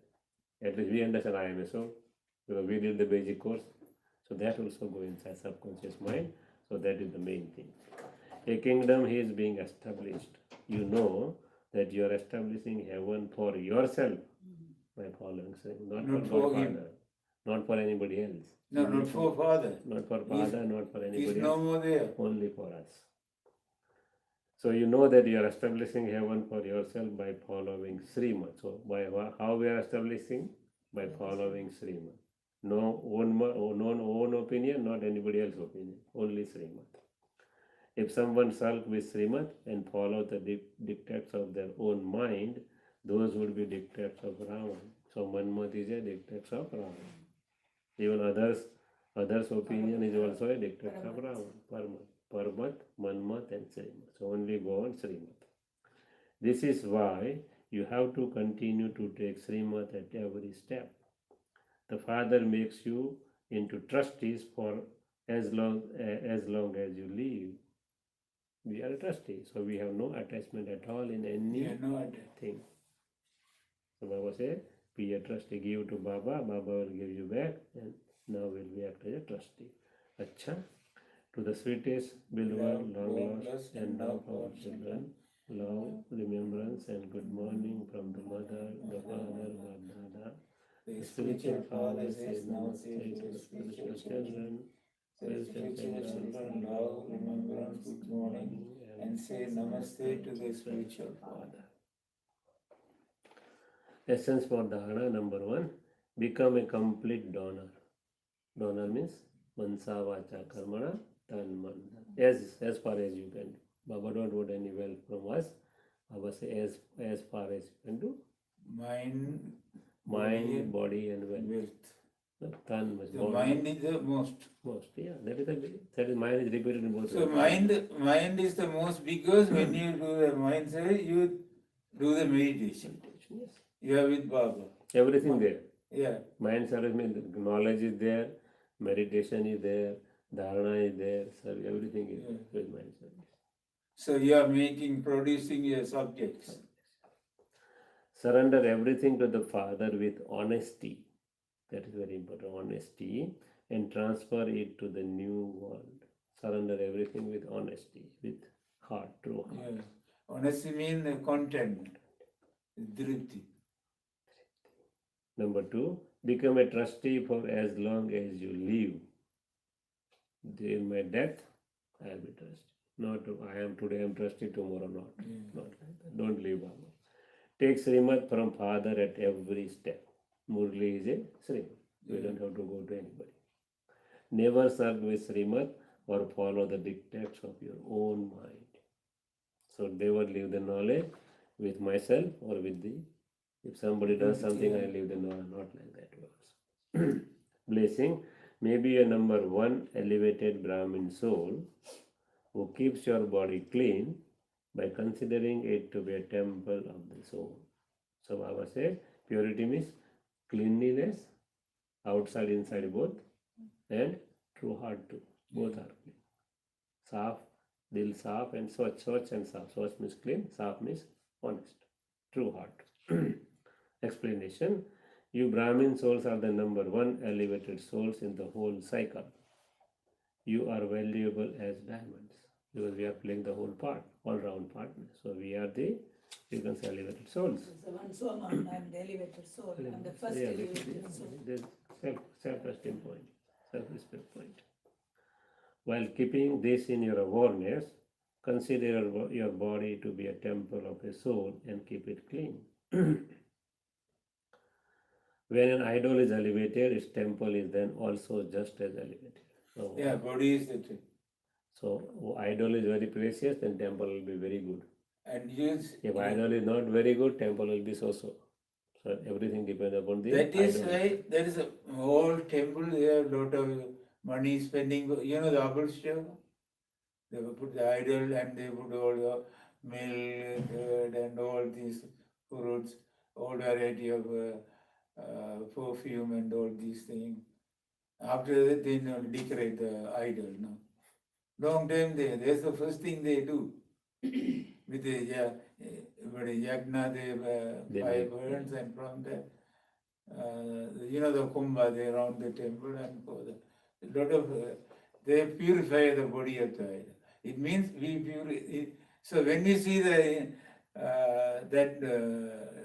At least we understand I am a soul, because we did the basic course. So that also goes inside subconscious mind. So that is the main thing. A kingdom is being established. You know that you are establishing heaven for yourself by following saying, not Not for God for him. Father, not for anybody else. No, Only not for Father. not for He's- Father, not for He's anybody no else, more there. only for us. So you know that you are establishing heaven for yourself by following Srimad. So how we are establishing? By following Srimad. No own opinion, not anybody else's opinion, only Srimad. If someone sulk with Srimad and follow the dictates of their own mind, those would be dictates of Ravan. So Manmat is a dictates of Ravan. Even others' opinion is also a dictate of Ravan. Parmat, Manmat and Srimad. So only go on Srimad. This is why you have to continue to take Srimad at every step. The Father makes you into trustees for as long as you live. We are a trustee, so we have no attachment at all in Yeah, no idea. anything. So Baba said, be a trustee, give to Baba, Baba will give you back, and now will be act as a trustee. Acha, to the sweetest, beloved, long lost, and now our children, love, remembrance, and good morning from the mother, the father, Dada. The The spiritual father says namaste namaste to the spiritual children. Spiritual children love, remembrance, good morning, and say namaste to the spiritual father. Essence for dharana number 1, become a complete donor. Donor means mansa vacha karmana tan man. As far as you can do. Baba don't want any wealth from us. Baba say as far as you can do. Mind, body and wealth. Tan means The body. mind is the most. Yeah, that is mind is repeated in both. So mind is the most because when you do the mind say you do the meditation. Yes. You are with Baba. Everything there. Yeah. Mind service means knowledge is there, meditation is there, dharana is there, everything is there with mind service. So you are producing your subjects. Surrender everything to the Father with honesty. That is very important, honesty, and transfer it to the new world. Surrender everything with honesty, with heart, true heart. Yeah. Honesty means the content, dripti. Number 2, become a trustee for as long as you live. In my death, I will be trustee. Not I am today, I am trustee, tomorrow not. Not like that. Don't leave Baba. Take Srimad from Father at every step. Murli is a Srimad. You don't have to go to anybody. Never serve with Srimad or follow the dictates of your own mind. So never leave the knowledge with myself or with the. If somebody does something, I leave the knowledge. Not like that works. Blessing. Maybe a number 1 elevated Brahmin soul who keeps your body clean by considering it to be a temple of the soul. So Baba said, purity means cleanliness, outside, inside both, and true heart too. Both are clean. Saaf, dil saaf and swach and saaf. Swach means clean, saaf means honest. True heart. Explanation. You Brahmin souls are the number 1 elevated souls in the whole cycle. You are valuable as diamonds because we are playing the whole part, all round part. So we are the, you can say, elevated souls. So one soul, I'm the elevated soul. I'm the first elevated soul. There's self-esteem point, self-respect point. While keeping this in your awareness, consider your body to be a temple of a soul and keep it clean. when an idol is elevated, its temple is then also just as elevated. So, Yeah, body is the tree. so idol is very precious, then temple will be very good. And use If idol is not very good, temple will be so-so. So everything depends upon the that is idol. why there is a whole temple. They have lot of money spending. You know the apple store. They will put the idol and they put all the milk, curd, and all these fruits, all variety of perfume and all these things. After that, they decorate the idol. No, long time that's the first thing they do. With the yagna, They five make, burns, and from there, the kumbha, they round the temple and for the lot of they purify the body of the idol. It means we purify. So when we see the that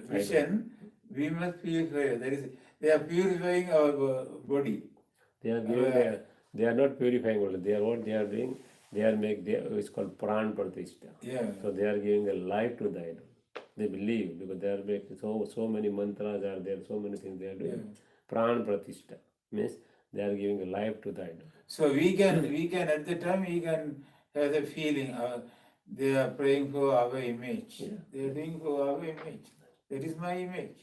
vision, we must purify. That is, they are purifying our body. they are giving they are not purifying only. They are what they are doing. They are it's called pran pratishtha. Yeah. So they are giving a life to the idol. They believe because they are making so many mantras are there, so many things they are doing. Pran pratishtha means they are giving a life to the idol. So we can at the time we can have the feeling they are praying for our image. Yeah. They are doing for our image. That is my image.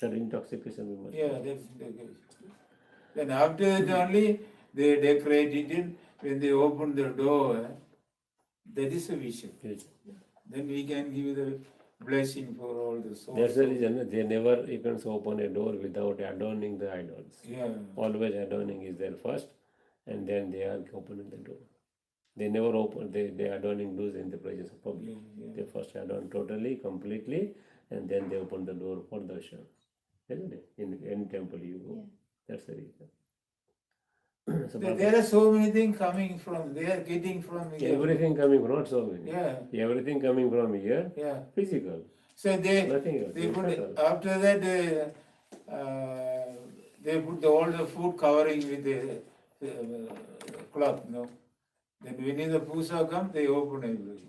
That intoxication we must. Yeah, that's the case. Then after that only they decorate it. When they open the door, that is a vision. Yes. Then we can give the blessing for all the souls. That's the reason they never even open a door without adorning the idols. Yeah. Always adorning is there first, and then they are opening the door. They never open. They adorning those in the presence of public. Yeah. They first adorn totally, completely, and then they open the door for darshan. Isn't it? In any temple you go. That's the reason. So There are so many things coming from. They are getting from here. everything coming from not so many. Yeah. Everything coming from here. Yeah. Physical. So Nothing else. they put Subtle. after that they put all the food covering with the cloth. No. Then when the pusa come, they open everything.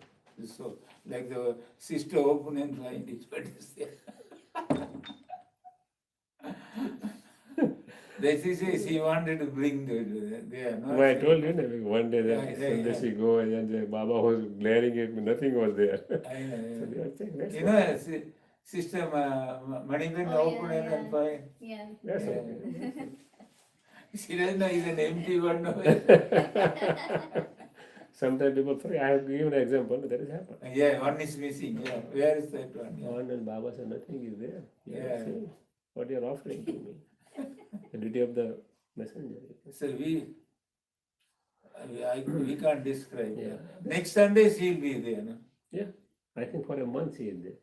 So like the sister open and find it, what is there? That she says she wanted to bring they are not. Well, I told you, one day Yeah. she go and then the Baba was glaring at me, nothing was there. I know. So they are saying, that's You know, sister Maniben open and find. Yeah. That's Yeah. okay. She doesn't know it's an empty one. No. Sometimes people say, I have given an example, that has happened. Yeah, one is missing. Yeah, where is that one? Yeah. One and Baba said, nothing is there. You Yeah. are saying, what you are offering to me. The duty of the messenger. So we can't describe. Yeah. Next Sunday she'll be there. No? Yeah, I think for a month she is there.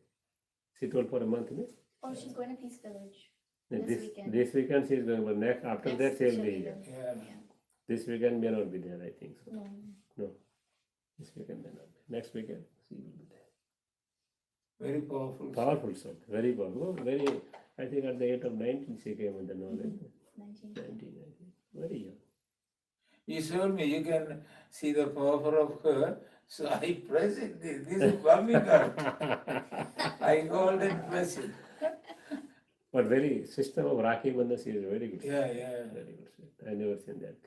She told for a month, no? Oh, she's going to Peace Village. This weekend she is going, but after that she will be here. Yeah. This weekend may not be there, I think so. No. No, this weekend may not be. Next weekend she will be there. Very powerful. Powerful soul, very powerful. Very, I think at the age of 19 she came with the knowledge. 19. 19, very young. You showed me, you can see the power of her. So I press it. This is coming out. I hold and press it. But very system of Rakhi Bandhan, she is very good. Yeah. Very good. I never seen that.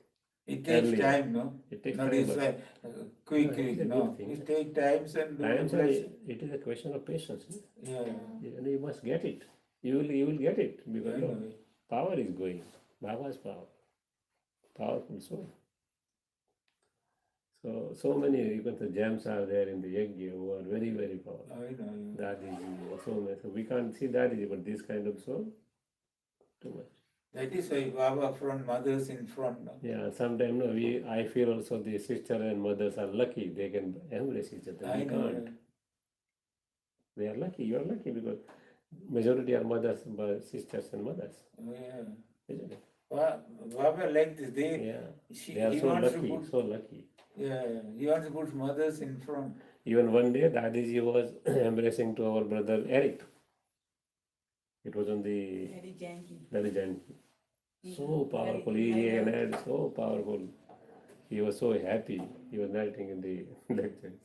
It takes Earlier. time, no? It takes Not time. it's but like quick, No, it's a no. good thing. It takes times and times are, blessing. it is a question of patience. No? Yeah. And you must get it. You will get it because I your know. power is going. Baba's power. Powerful soul. So many even the gems are there in the yajna who are very, very powerful. I know. Dadiji, so many. So we can't see Dadiji, but this kind of soul, too much. That is why Baba front, mothers in front. No? Yeah, sometimes no, I feel also the sister and mothers are lucky. They can embrace each other. I We know. can't. They are lucky. You are lucky because majority are mothers, sisters and mothers. Oh, yeah. Isn't it? Baba like this. Yeah. He They are so wants to lucky, put, so lucky. yeah, he wants to put mothers in front. Even one day, Dadiji was embracing to our brother Eric. It was on the Very janky. Daddy Janki. So Very powerful. He idol. had so powerful. He was so happy. He was narrating in the lectures.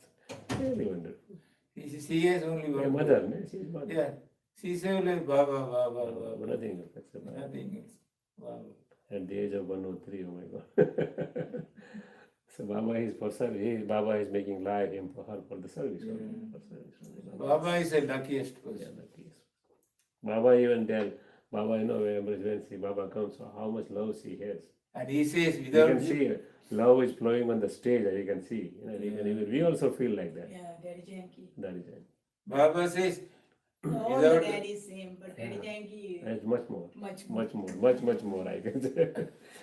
Really wonderful. She has only My one. mother, no? She's mother. Yeah. She said like Baba, Baba, Baba. Nothing else except Baba. Nothing else. Baba. At the age of 103, oh my God. So Baba is for service. Baba is making life him for her for the service. Yeah. Only, for service only. Baba is the luckiest Yeah, person. that is. Baba even tell Baba, you know, when see Baba comes, so how much love she has. And he says You without can see love is flowing on the stage, and you can see. You know, Yeah. we also feel like that. Yeah, Daddy Janki. That is it. Baba says All the without daddy same, but Daddy Yeah. Janki And it's much more. much more. Much more, I can say.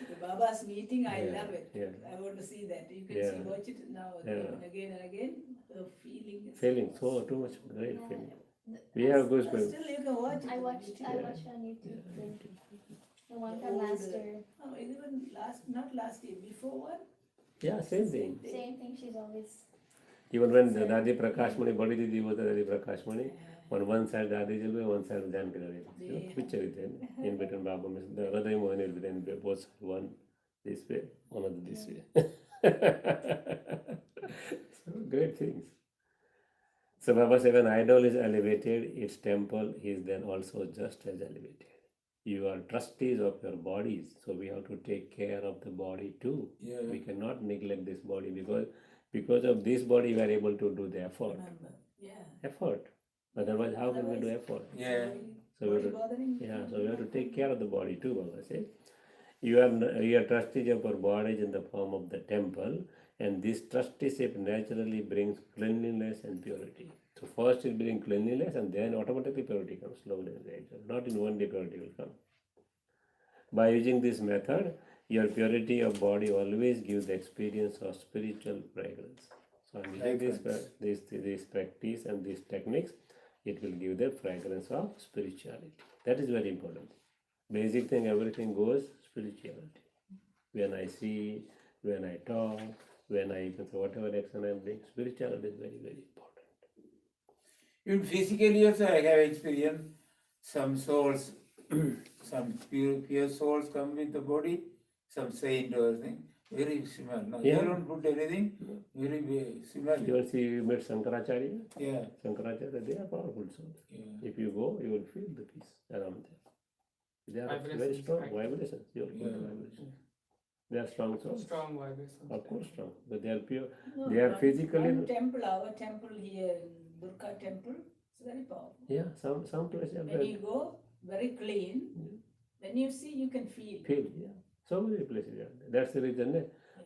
The Baba's meeting, I Yeah, love it. yeah. I want to see that. You can Yeah. see, watch it now Yeah. again and again. The feeling is Feeling so too much great Yeah. feeling. The- We have But goosebumps. still, you can watch it. I on watched YouTube. on YouTube too. The one The from old, last year. Oh, even not last year, before one. Yeah, same thing. Same thing. She's always. Even when the Dadi Prakashmani, Badi Didi was the Dadi Prakashmani, Yeah. on one side Dadi Jalbe, one side Janki Dadi. You know, Yeah. picture it in between Baba, the Radhay Mohan will be in both side, one this way, another this way. So great things. So Baba said, when idol is elevated, its temple is then also just as elevated. You are trustees of your bodies, so we have to take care of the body too. Yeah. We cannot neglect this body because of this body we are able to do the effort. Remember, yeah. Effort. Otherwise, how can we do effort? Yeah. So we Body have to, bothering. yeah, so we have to take care of the body too, Baba said. You are trustees of your bodies in the form of the temple, and this trusteeship naturally brings cleanliness and purity. So first it brings cleanliness, and then automatically purity comes slowly and gradually. Not in one day purity will come. By using this method, your purity of body always gives the experience of spiritual fragrance. So using this practice and these techniques, it will give the fragrance of spirituality. That is very important. Basic thing, everything goes spirituality. When I see, when I talk, when I whatever action I am doing, spirituality is very, very important. Even physically also I have experienced some souls, some pure souls come with the body, some saint or thing, very similar. No, Yeah. they don't put anything, very similar. You see, you met Shankaracharya. Yeah. Shankaracharya, they are powerful souls. Yeah. If you go, you will feel the peace around them. They are very Vibrations, strong right? vibrations. You will feel the Yeah. vibrations. They are strong souls. Strong vibrations. Of course, strong. But they are pure. No, They are one- physically. One temple, our temple here, Durga temple, it's very powerful. Yeah, some places are When very you go, very clean. Yeah. When you see, you can feel. feel. Yeah, so many places are there. That's the reason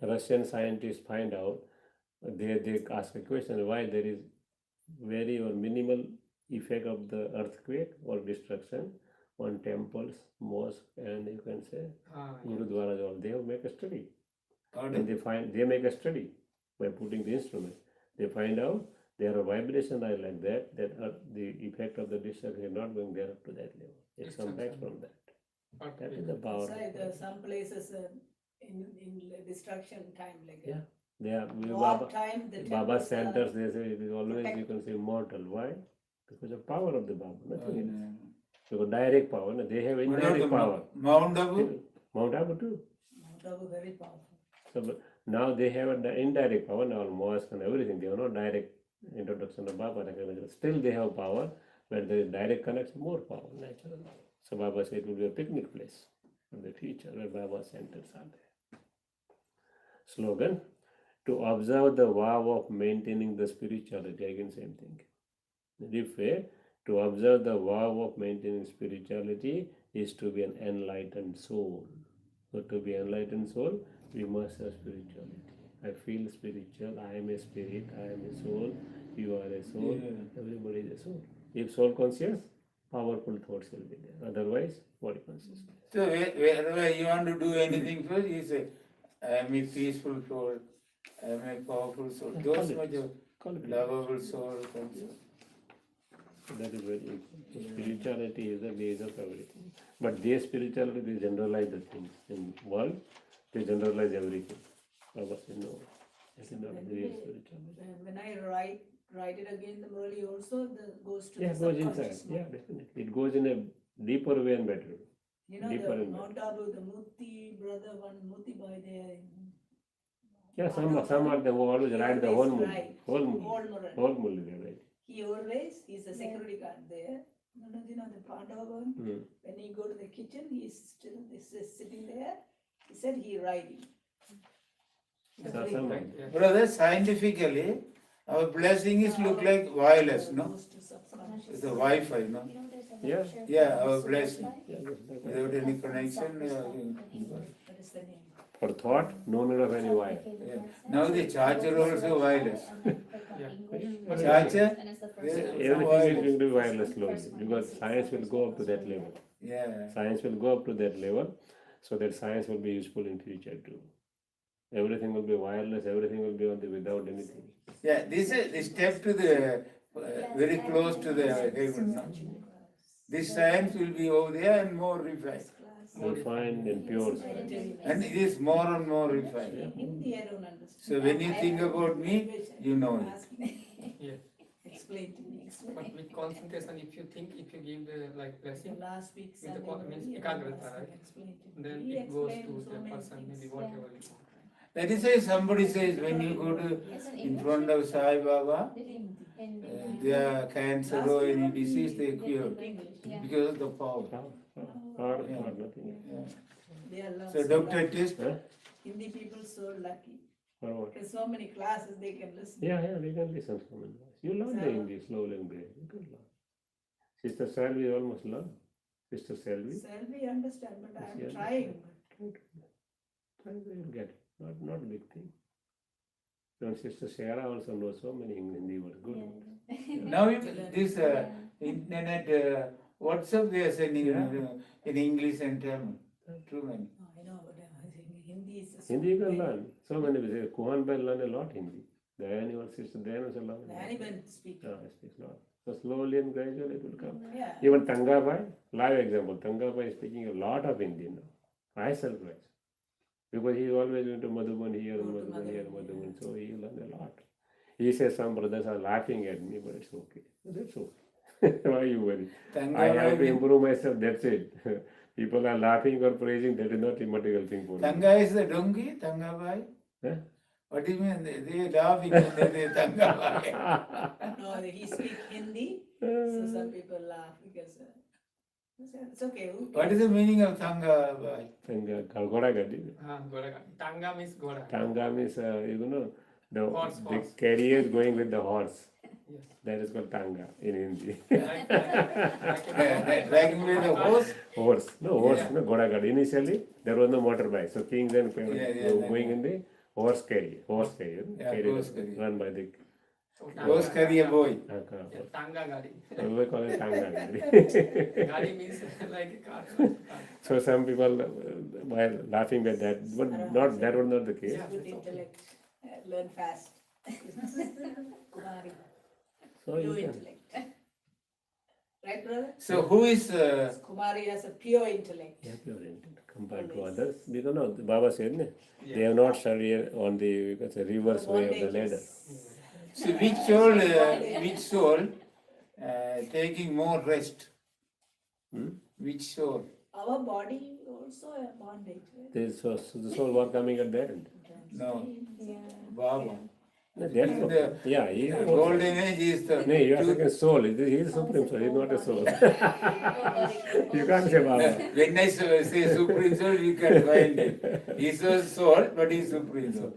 Russian scientists find out. They ask a question why there is very or minimal effect of the earthquake or destruction on temples, mosques, and you can say Yeah. gurudwaras. All they have make a study. Pardon? And they make a study by putting the instrument. They find out there are vibrations are like that the effect of the destruction is not going there up to that level. It It's comes back something. from that. That Earthquake. is the power. That's why there are some places in destruction time like Yeah. They are war Baba, time. The Baba temples are- centers. They say it is always you protected. can say mortal. Why? Because of power of the Baba. Nothing else. No. Because direct power. No? They have What about indirect the power. Mount Abu? Mount Abu too. Mount Abu very powerful. So but now they have an indirect power, now mosque and everything. They have no direct introduction of Baba. Still they have power, but there is direct connection, more power, naturally. So Baba said it will be a picnic place in the future where Baba centers are there. Slogan, to observe the vow of maintaining the spirituality, again same thing. If to observe the vow of maintaining spirituality is to be an enlightened soul. So to be enlightened soul, we must have spirituality. I feel spiritual, I am a spirit, I am a soul, you are a soul, Yeah. everybody is a soul. If soul conscious, powerful thoughts will be there. Otherwise, body consciousness. So wherever you want to do anything first, you say, I am a peaceful soul, I am a powerful soul. Yeah, Those call it much peace. of Call it lovable soul. So that is very important. So spirituality is the base of everything. But their spirituality, they generalize the things. In world, they generalize everything. Baba said, no, that is not the real spirituality. When I write it again, the Murali also goes to Yeah, the it goes subconscious inside. Yeah, mind. definitely. It goes in a deeper way and better way. You know, Deeper the in Mount Abu, the Muti brother, one Muti boy there. Yeah, some are the who always write the whole Mulli. Right. Whole Whole Mulli. Murali. Whole Mulli, they write. He's a security guard there. You know, the Pandava, Hmm. when he go to the kitchen, he's sitting there. He said he writing. So some- Yeah. Brother, scientifically, our blessings look like wireless, no? Goes to subconscious. It's a Wi-Fi, no? You know, there's a Yeah. lecture Yeah, from our Sudha blessing. Sai. Yeah, that's Without any From connection, Sakar That is the name. for thought, no need of any wire. yeah. Now the charger also wireless. Yeah. Charger? Everything will be wireless slowly because science will go up to that level. Yeah. Science will go up to that level so that science will be useful in future too. Everything will be wireless, everything will be on the without anything. Yeah, this is the step to the very close to the heaven. No? This science will be over there and more refined. Refined and pure. And it is more and more refined. Hindi, I don't understand. So when you think about me, you know it. Ask me. Yeah. Explain to me. But with concentration, if you think, if you give the like blessing, Last week, With the Sunday, co- means he ekagrata, asked me, right? explain to me. then He it goes explained to so the many person, things. maybe whatever you want. That is why somebody says when you go to in front of Sai Baba, their cancer or any disease they cure because of the power. Or nothing. Yeah. They are loved So so doctor lucky. test, Huh? Hindi people so lucky. For what? There's so many classes they can listen. Yeah, we can listen to someone. You learn the English slowly and gradually. You can learn. Sister Selvi almost learned. Sister Selvi. Selvi understand, but I'm Yeah. trying. Try to you'll get it. Not a big thing. And Sister Sarah also knows so many Hindi words. Good. now this internet WhatsApp they are sending in English and Tamil. Too many. Oh, I know, but Hindi is. Hindi you can learn. So many people. Kuhan Bell learn a lot Hindi. Dayani or Sister Dayani also learn. Anyone speak. Speaks a lot. So slowly and gradually it will come. Yeah. Even Tangabai, live example, Tangabai is speaking a lot of Hindi now. I surprised. Because he always went to Madhuban here, Go to Madhuban here, Madhuban, Madhuban, so he learned a lot. He says some brothers are laughing at me, but it's okay. That's okay. Why you worry? I have to improve myself, that's it. People are laughing or praising, that is not a material thing for me. Tanga is the donkey, Tanga Bhai. Huh? What do you mean? They laughing when they say Tanga Bhai. No, he speak Hindi, so some people laugh because it's okay. who What is the meaning of Tanga Bhai? Tanga, Goda Gadi. Goda. Tanga means Goda. Tanga means, the Horse. carrier going with the horse. Yes. That is called Tanga in Hindi. Like Dragging with the horse? Horse, no, Goda Gadi. Initially, there was no motorbike. So kings and Yeah, were going in the horse carrier, Yeah, carrier horse carrier. run by the Horse carry a boy. Tanga Gadi. we call it Tanga Gadi. Gadi means like a car. So some people were laughing at that, but not that was not the case. Yeah. good intellect, learn fast. Kumari, So pure you can. intellect. Right, brother? So who is Kumari has a pure intellect. Yeah, pure intent compared to others. Because no, Baba said, ne, they have not studied on the reverse way of the ladder. so which soul taking more rest? Hmm? Which soul? Our body also a bondage, right? The soul were coming at the end. No, Yeah. Baba. No, that's okay. Yeah, he is The golden age is the no, you are saying soul. He is supreme soul. He is not a soul. You can't say Baba. When I say supreme soul, you can find it. He's a soul, but he's supreme soul.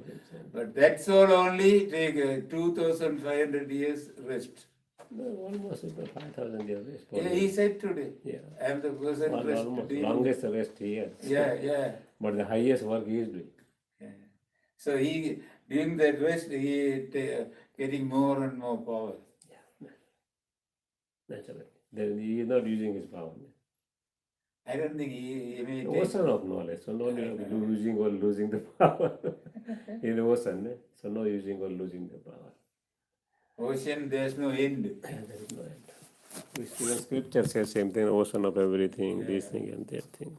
But that soul only take 2,500 years rest. No, almost 5,000 years rest. Yeah, he said today. Yeah. I am the person rest. Almost doing- longest rest he has. Yeah. But the highest work he is doing. Yeah. So he during that rest he getting more and more power. Naturally. Then he is not using his power. I don't think he may The take. ocean of knowledge. So no need of using or losing the power. In the ocean, so no using or losing the power. Ocean, there's no end. There is no end. We see the scripture says same thing, ocean of everything, this thing and that thing.